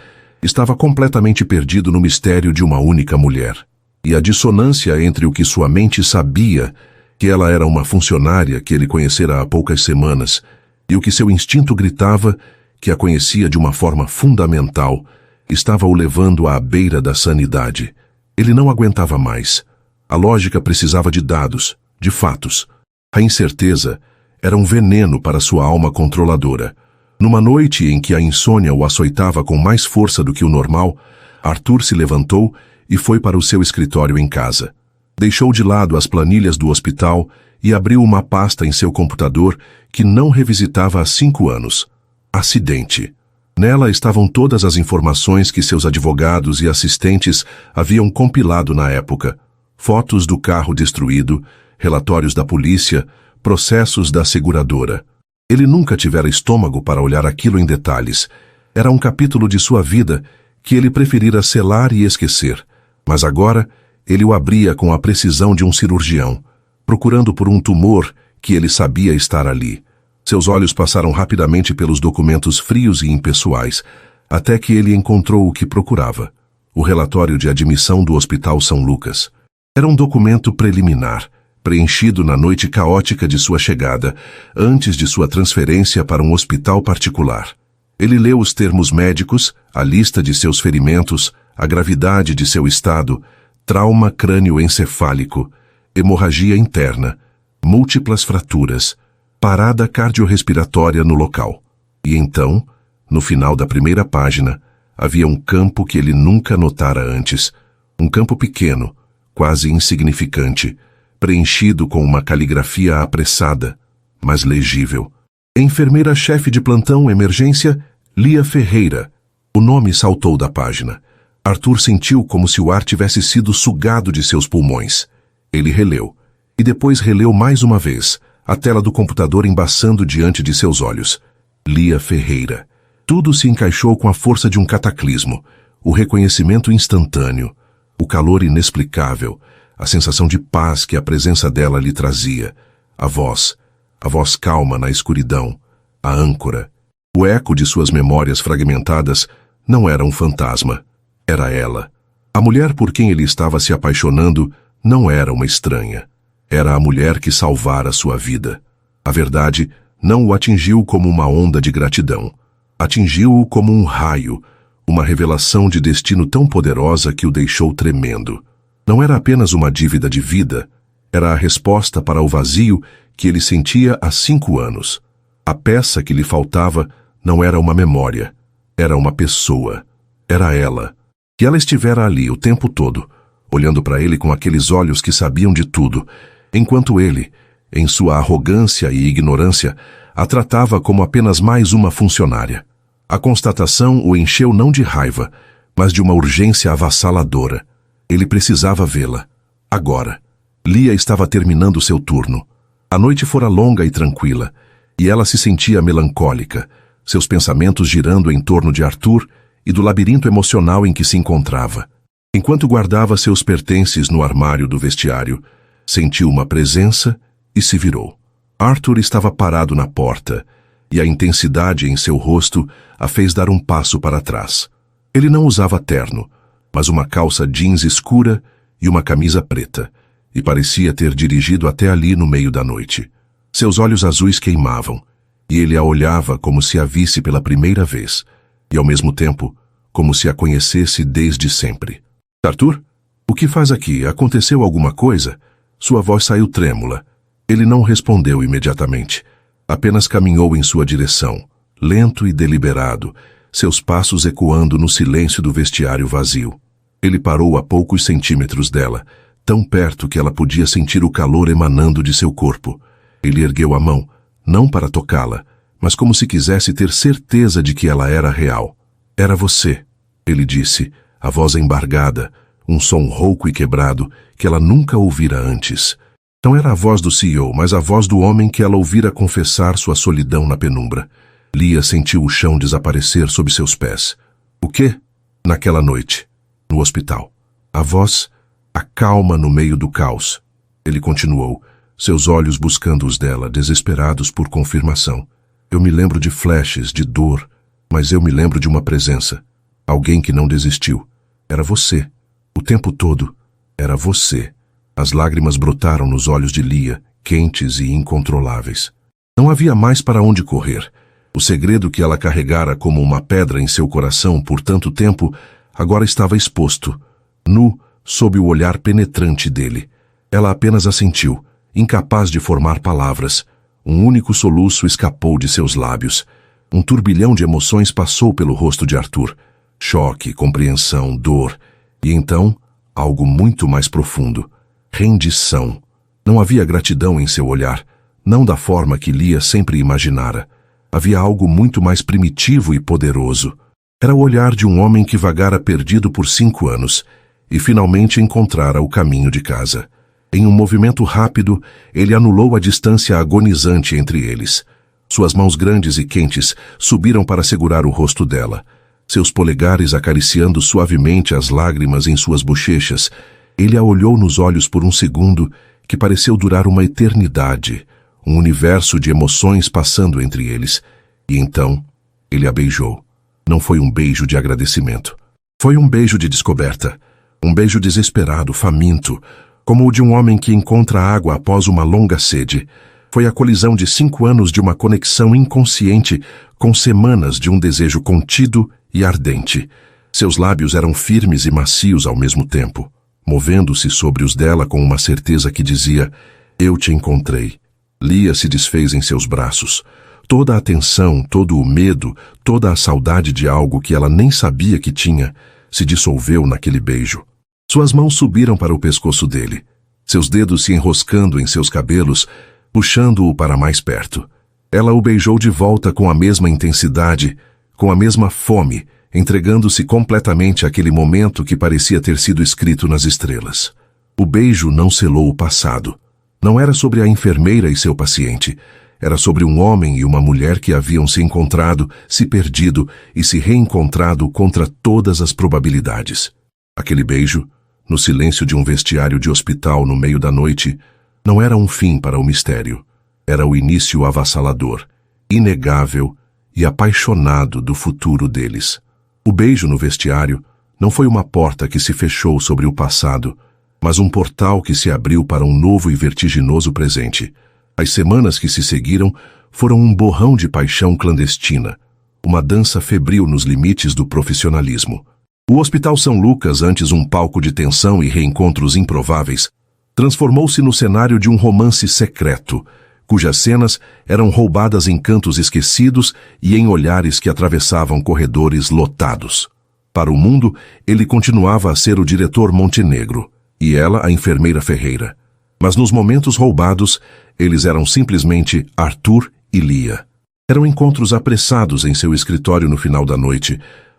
estava completamente perdido no mistério de uma única mulher. E a dissonância entre o que sua mente sabia, que ela era uma funcionária que ele conhecera há poucas semanas, e o que seu instinto gritava, que a conhecia de uma forma fundamental, estava o levando à beira da sanidade. Ele não aguentava mais. A lógica precisava de dados, de fatos. A incerteza era um veneno para sua alma controladora. Numa noite em que a insônia o açoitava com mais força do que o normal, Arthur se levantou e foi para o seu escritório em casa. Deixou de lado as planilhas do hospital e abriu uma pasta em seu computador que não revisitava há 5 anos. Acidente. Nela estavam todas as informações que seus advogados e assistentes haviam compilado na época. Fotos do carro destruído, relatórios da polícia, processos da seguradora. Ele nunca tivera estômago para olhar aquilo em detalhes. Era um capítulo de sua vida que ele preferira selar e esquecer. Mas agora, ele o abria com a precisão de um cirurgião, procurando por um tumor que ele sabia estar ali. Seus olhos passaram rapidamente pelos documentos frios e impessoais, até que ele encontrou o que procurava: o relatório de admissão do Hospital São Lucas. Era um documento preliminar, preenchido na noite caótica de sua chegada, antes de sua transferência para um hospital particular. Ele leu os termos médicos, a lista de seus ferimentos, a gravidade de seu estado, trauma crânioencefálico, hemorragia interna, múltiplas fraturas, parada cardiorrespiratória no local. E então, no final da primeira página, havia um campo que ele nunca notara antes, um campo pequeno, quase insignificante, preenchido com uma caligrafia apressada, mas legível. Enfermeira-chefe de plantão emergência, Lia Ferreira. O nome saltou da página. Arthur sentiu como se o ar tivesse sido sugado de seus pulmões. Ele releu. E depois releu mais uma vez, a tela do computador embaçando diante de seus olhos. Lia Ferreira. Tudo se encaixou com a força de um cataclismo. O reconhecimento instantâneo, o calor inexplicável, a sensação de paz que a presença dela lhe trazia. A voz calma na escuridão, a âncora. O eco de suas memórias fragmentadas não era um fantasma. Era ela. A mulher por quem ele estava se apaixonando não era uma estranha. Era a mulher que salvara sua vida. A verdade não o atingiu como uma onda de gratidão. Atingiu-o como um raio, uma revelação de destino tão poderosa que o deixou tremendo. Não era apenas uma dívida de vida, era a resposta para o vazio que ele sentia há 5 anos. A peça que lhe faltava não era uma memória, era uma pessoa. Era ela. Que ela estivera ali o tempo todo, olhando para ele com aqueles olhos que sabiam de tudo, enquanto ele, em sua arrogância e ignorância, a tratava como apenas mais uma funcionária. A constatação o encheu não de raiva, mas de uma urgência avassaladora. Ele precisava vê-la. Agora. Lia estava terminando seu turno. A noite fora longa e tranquila, e ela se sentia melancólica, seus pensamentos girando em torno de Arthur e do labirinto emocional em que se encontrava. Enquanto guardava seus pertences no armário do vestiário, sentiu uma presença e se virou. Arthur estava parado na porta, e a intensidade em seu rosto a fez dar um passo para trás. Ele não usava terno, mas uma calça jeans escura e uma camisa preta, e parecia ter dirigido até ali no meio da noite. Seus olhos azuis queimavam, e ele a olhava como se a visse pela primeira vez, e ao mesmo tempo, como se a conhecesse desde sempre. Arthur? O que faz aqui? Aconteceu alguma coisa? Sua voz saiu trêmula. Ele não respondeu imediatamente. Apenas caminhou em sua direção, lento e deliberado, seus passos ecoando no silêncio do vestiário vazio. Ele parou a poucos centímetros dela, tão perto que ela podia sentir o calor emanando de seu corpo. Ele ergueu a mão, não para tocá-la, mas como se quisesse ter certeza de que ela era real. Era você, ele disse, a voz embargada, um som rouco e quebrado que ela nunca ouvira antes. Não era a voz do CEO, mas a voz do homem que ela ouvira confessar sua solidão na penumbra. Lia sentiu o chão desaparecer sob seus pés. O quê? Naquela noite, no hospital. A voz, a calma no meio do caos. Ele continuou, seus olhos buscando os dela, desesperados por confirmação. Eu me lembro de flashes, de dor, mas eu me lembro de uma presença. Alguém que não desistiu. Era você. O tempo todo. Era você. As lágrimas brotaram nos olhos de Lia, quentes e incontroláveis. Não havia mais para onde correr. O segredo que ela carregara como uma pedra em seu coração por tanto tempo, agora estava exposto, nu, sob o olhar penetrante dele. Ela apenas assentiu, incapaz de formar palavras. Um único soluço escapou de seus lábios. Um turbilhão de emoções passou pelo rosto de Arthur. Choque, compreensão, dor. E então, algo muito mais profundo. Rendição. Não havia gratidão em seu olhar, não da forma que Lia sempre imaginara. Havia algo muito mais primitivo e poderoso. Era o olhar de um homem que vagara perdido por 5 anos e finalmente encontrara o caminho de casa. Em um movimento rápido, ele anulou a distância agonizante entre eles. Suas mãos grandes e quentes subiram para segurar o rosto dela, seus polegares acariciando suavemente as lágrimas em suas bochechas. Ele a olhou nos olhos por um segundo que pareceu durar uma eternidade, um universo de emoções passando entre eles. E então, ele a beijou. Não foi um beijo de agradecimento. Foi um beijo de descoberta. Um beijo desesperado, faminto, como o de um homem que encontra água após uma longa sede. Foi a colisão de 5 anos de uma conexão inconsciente com semanas de um desejo contido e ardente. Seus lábios eram firmes e macios ao mesmo tempo. movendo-se sobre os dela com uma certeza que dizia: eu te encontrei. Lia se desfez em seus braços. Toda a tensão, todo o medo, toda a saudade de algo que ela nem sabia que tinha, se dissolveu naquele beijo. Suas mãos subiram para o pescoço dele, seus dedos se enroscando em seus cabelos, puxando-o para mais perto. Ela o beijou de volta com a mesma intensidade, com a mesma fome, entregando-se completamente àquele momento que parecia ter sido escrito nas estrelas. O beijo não selou o passado. Não era sobre a enfermeira e seu paciente. Era sobre um homem e uma mulher que haviam se encontrado, se perdido e se reencontrado contra todas as probabilidades. Aquele beijo, no silêncio de um vestiário de hospital no meio da noite, não era um fim para o mistério. Era o início avassalador, inegável e apaixonado do futuro deles. O beijo no vestiário não foi uma porta que se fechou sobre o passado, mas um portal que se abriu para um novo e vertiginoso presente. As semanas que se seguiram foram um borrão de paixão clandestina, uma dança febril nos limites do profissionalismo. O Hospital São Lucas, antes um palco de tensão e reencontros improváveis, transformou-se no cenário de um romance secreto, cujas cenas eram roubadas em cantos esquecidos e em olhares que atravessavam corredores lotados. Para o mundo, ele continuava a ser o diretor Montenegro, e ela a enfermeira Ferreira. Mas nos momentos roubados, eles eram simplesmente Arthur e Lia. Eram encontros apressados em seu escritório no final da noite,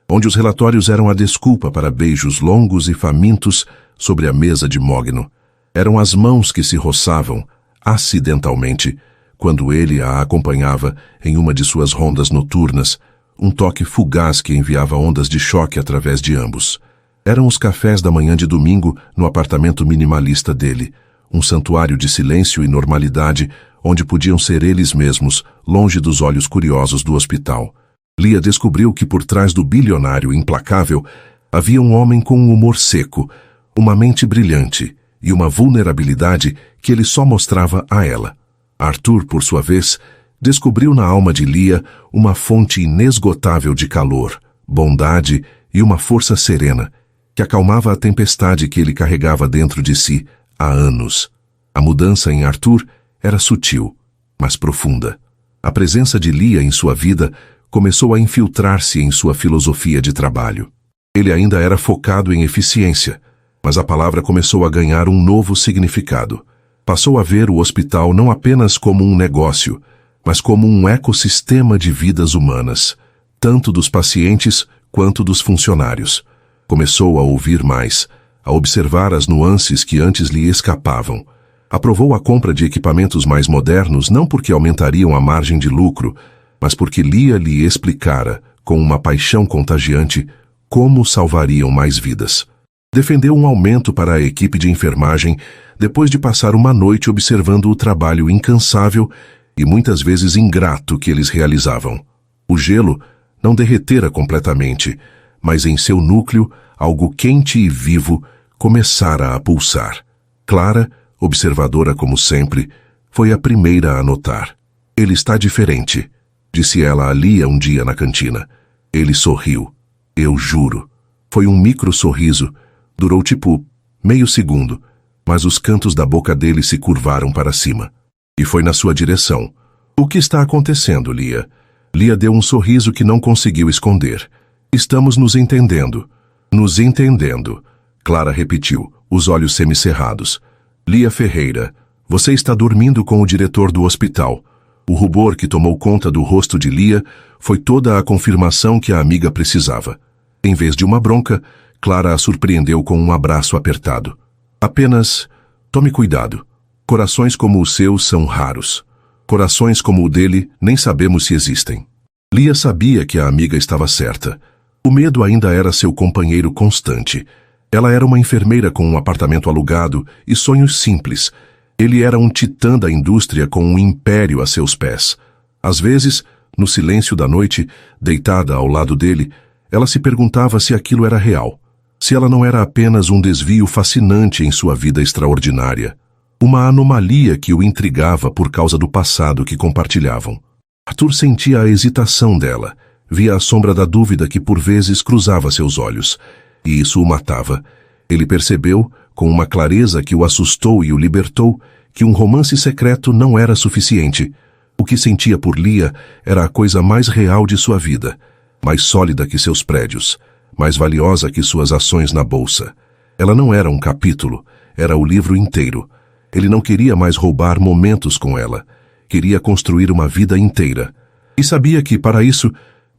onde os relatórios eram a desculpa para beijos longos e famintos sobre a mesa de mogno. Eram as mãos que se roçavam, acidentalmente, quando ele a acompanhava em uma de suas rondas noturnas, um toque fugaz que enviava ondas de choque através de ambos. Eram os cafés da manhã de domingo no apartamento minimalista dele, um santuário de silêncio e normalidade, onde podiam ser eles mesmos, longe dos olhos curiosos do hospital. Lia descobriu que por trás do bilionário implacável havia um homem com um humor seco, uma mente brilhante e uma vulnerabilidade que ele só mostrava a ela. Arthur, por sua vez, descobriu na alma de Lia uma fonte inesgotável de calor, bondade e uma força serena, que acalmava a tempestade que ele carregava dentro de si há anos. A mudança em Arthur era sutil, mas profunda. A presença de Lia em sua vida começou a infiltrar-se em sua filosofia de trabalho. Ele ainda era focado em eficiência, mas a palavra começou a ganhar um novo significado. Passou a ver o hospital não apenas como um negócio, mas como um ecossistema de vidas humanas, tanto dos pacientes quanto dos funcionários. Começou a ouvir mais, a observar as nuances que antes lhe escapavam. Aprovou a compra de equipamentos mais modernos não porque aumentariam a margem de lucro, mas porque Lia lhe explicara, com uma paixão contagiante, como salvariam mais vidas. Defendeu um aumento para a equipe de enfermagem depois de passar uma noite observando o trabalho incansável e muitas vezes ingrato que eles realizavam. O gelo não derretera completamente, mas em seu núcleo, algo quente e vivo começara a pulsar. Clara, observadora como sempre, foi a primeira a notar. Ele está diferente, disse ela a Lia um dia na cantina. Ele sorriu. Eu juro. Foi um micro-sorriso. Durou tipo meio segundo, mas os cantos da boca dele se curvaram para cima. E foi na sua direção. O que está acontecendo, Lia? Lia deu um sorriso que não conseguiu esconder. Estamos nos entendendo. Nos entendendo. Clara repetiu, os olhos semicerrados. Lia Ferreira, você está dormindo com o diretor do hospital. O rubor que tomou conta do rosto de Lia foi toda a confirmação que a amiga precisava. Em vez de uma bronca, Clara a surpreendeu com um abraço apertado. Apenas, tome cuidado. Corações como o seu são raros. Corações como o dele nem sabemos se existem. Lia sabia que a amiga estava certa. O medo ainda era seu companheiro constante. Ela era uma enfermeira com um apartamento alugado e sonhos simples. Ele era um titã da indústria com um império a seus pés. Às vezes, no silêncio da noite, deitada ao lado dele, ela se perguntava se aquilo era real. Se ela não era apenas um desvio fascinante em sua vida extraordinária. Uma anomalia que o intrigava por causa do passado que compartilhavam. Arthur sentia a hesitação dela, via a sombra da dúvida que por vezes cruzava seus olhos, e isso o matava. Ele percebeu, com uma clareza que o assustou e o libertou, que um romance secreto não era suficiente. O que sentia por Lia era a coisa mais real de sua vida, mais sólida que seus prédios, mais valiosa que suas ações na bolsa. Ela não era um capítulo, era o livro inteiro. Ele não queria mais roubar momentos com ela. Queria construir uma vida inteira. E sabia que, para isso,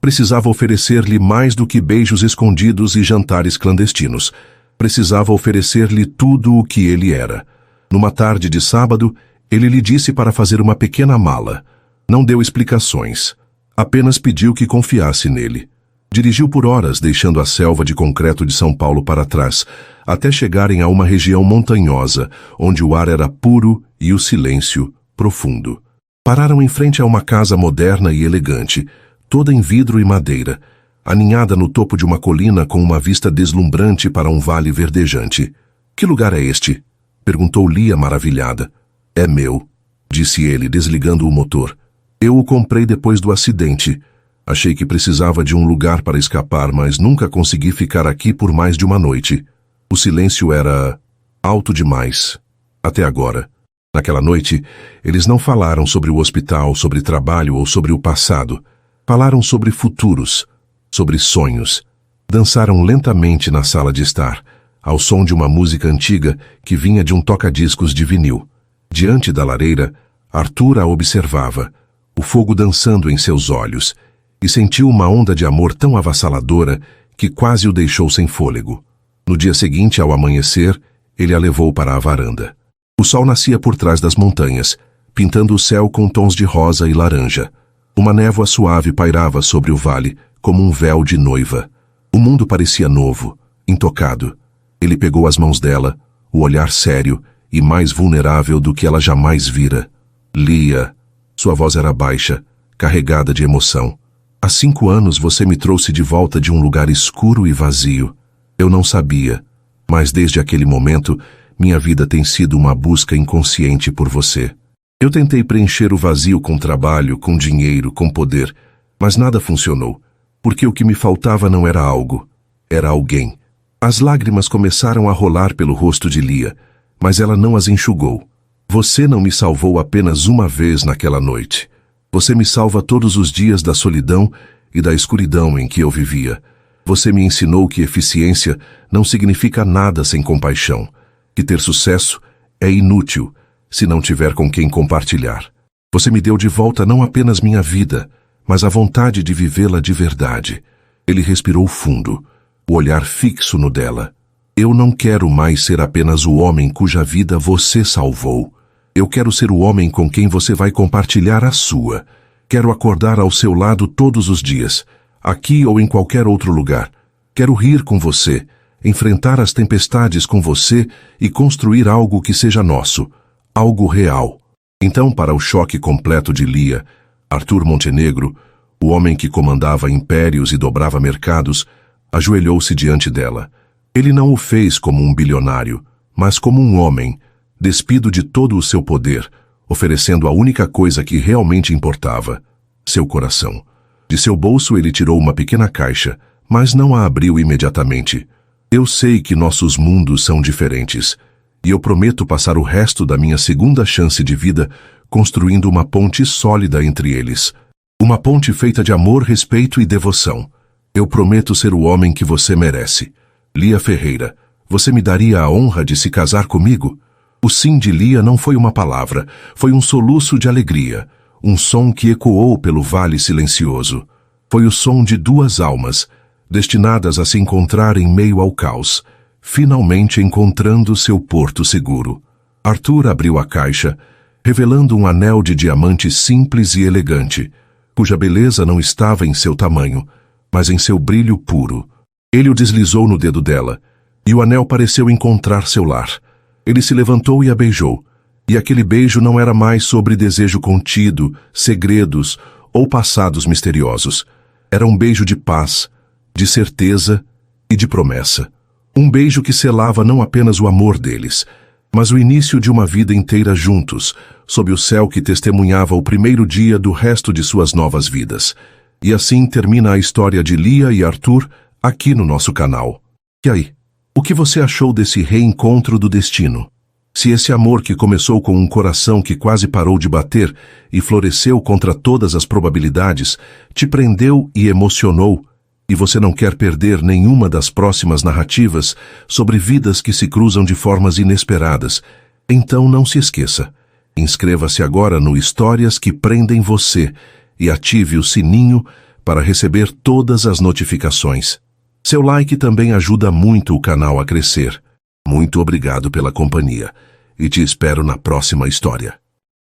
precisava oferecer-lhe mais do que beijos escondidos e jantares clandestinos. Precisava oferecer-lhe tudo o que ele era. Numa tarde de sábado, ele lhe disse para fazer uma pequena mala. Não deu explicações. Apenas pediu que confiasse nele. Dirigiu por horas, deixando a selva de concreto de São Paulo para trás, até chegarem a uma região montanhosa, onde o ar era puro e o silêncio profundo. Pararam em frente a uma casa moderna e elegante, toda em vidro e madeira, aninhada no topo de uma colina com uma vista deslumbrante para um vale verdejante. Que lugar é este? Perguntou Lia maravilhada. É meu, disse ele, desligando o motor. Eu o comprei depois do acidente. Achei que precisava de um lugar para escapar, mas nunca consegui ficar aqui por mais de uma noite. O silêncio era alto demais. Até agora. Naquela noite, eles não falaram sobre o hospital, sobre trabalho ou sobre o passado. Falaram sobre futuros, sobre sonhos. Dançaram lentamente na sala de estar, ao som de uma música antiga que vinha de um toca-discos de vinil. Diante da lareira, Arthur a observava, o fogo dançando em seus olhos, e sentiu uma onda de amor tão avassaladora que quase o deixou sem fôlego. No dia seguinte, ao amanhecer, ele a levou para a varanda. O sol nascia por trás das montanhas, pintando o céu com tons de rosa e laranja. Uma névoa suave pairava sobre o vale, como um véu de noiva. O mundo parecia novo, intocado. Ele pegou as mãos dela, o olhar sério e mais vulnerável do que ela jamais vira. Lia. Sua voz era baixa, carregada de emoção. Há 5 anos você me trouxe de volta de um lugar escuro e vazio. Eu não sabia, mas desde aquele momento, minha vida tem sido uma busca inconsciente por você. Eu tentei preencher o vazio com trabalho, com dinheiro, com poder, mas nada funcionou, porque o que me faltava não era algo, era alguém. As lágrimas começaram a rolar pelo rosto de Lia, mas ela não as enxugou. Você não me salvou apenas uma vez naquela noite. Você me salva todos os dias da solidão e da escuridão em que eu vivia. Você me ensinou que eficiência não significa nada sem compaixão, que ter sucesso é inútil se não tiver com quem compartilhar. Você me deu de volta não apenas minha vida, mas a vontade de vivê-la de verdade. Ele respirou fundo, o olhar fixo no dela. Eu não quero mais ser apenas o homem cuja vida você salvou. Eu quero ser o homem com quem você vai compartilhar a sua. Quero acordar ao seu lado todos os dias, aqui ou em qualquer outro lugar. Quero rir com você, enfrentar as tempestades com você e construir algo que seja nosso, algo real. Então, para o choque completo de Lia, Arthur Montenegro, o homem que comandava impérios e dobrava mercados, ajoelhou-se diante dela. Ele não o fez como um bilionário, mas como um homem, despido de todo o seu poder, oferecendo a única coisa que realmente importava, seu coração. De seu bolso ele tirou uma pequena caixa, mas não a abriu imediatamente. Eu sei que nossos mundos são diferentes, e eu prometo passar o resto da minha segunda chance de vida construindo uma ponte sólida entre eles. Uma ponte feita de amor, respeito e devoção. Eu prometo ser o homem que você merece. Lia Ferreira, você me daria a honra de se casar comigo? O sim de Lia não foi uma palavra, foi um soluço de alegria, um som que ecoou pelo vale silencioso. Foi o som de 2 almas, destinadas a se encontrar em meio ao caos, finalmente encontrando seu porto seguro. Arthur abriu a caixa, revelando um anel de diamante simples e elegante, cuja beleza não estava em seu tamanho, mas em seu brilho puro. Ele o deslizou no dedo dela, e o anel pareceu encontrar seu lar. Ele se levantou e a beijou, e aquele beijo não era mais sobre desejo contido, segredos ou passados misteriosos. Era um beijo de paz, de certeza e de promessa. Um beijo que selava não apenas o amor deles, mas o início de uma vida inteira juntos, sob o céu que testemunhava o primeiro dia do resto de suas novas vidas. E assim termina a história de Lia e Arthur aqui no nosso canal. E aí, O que você achou desse reencontro do destino? Se esse amor que começou com um coração que quase parou de bater e floresceu contra todas as probabilidades, te prendeu e emocionou, e você não quer perder nenhuma das próximas narrativas sobre vidas que se cruzam de formas inesperadas, então não se esqueça. Inscreva-se agora no Histórias que Prendem Você e ative o sininho para receber todas as notificações. Seu like também ajuda muito o canal a crescer. Muito obrigado pela companhia e te espero na próxima história.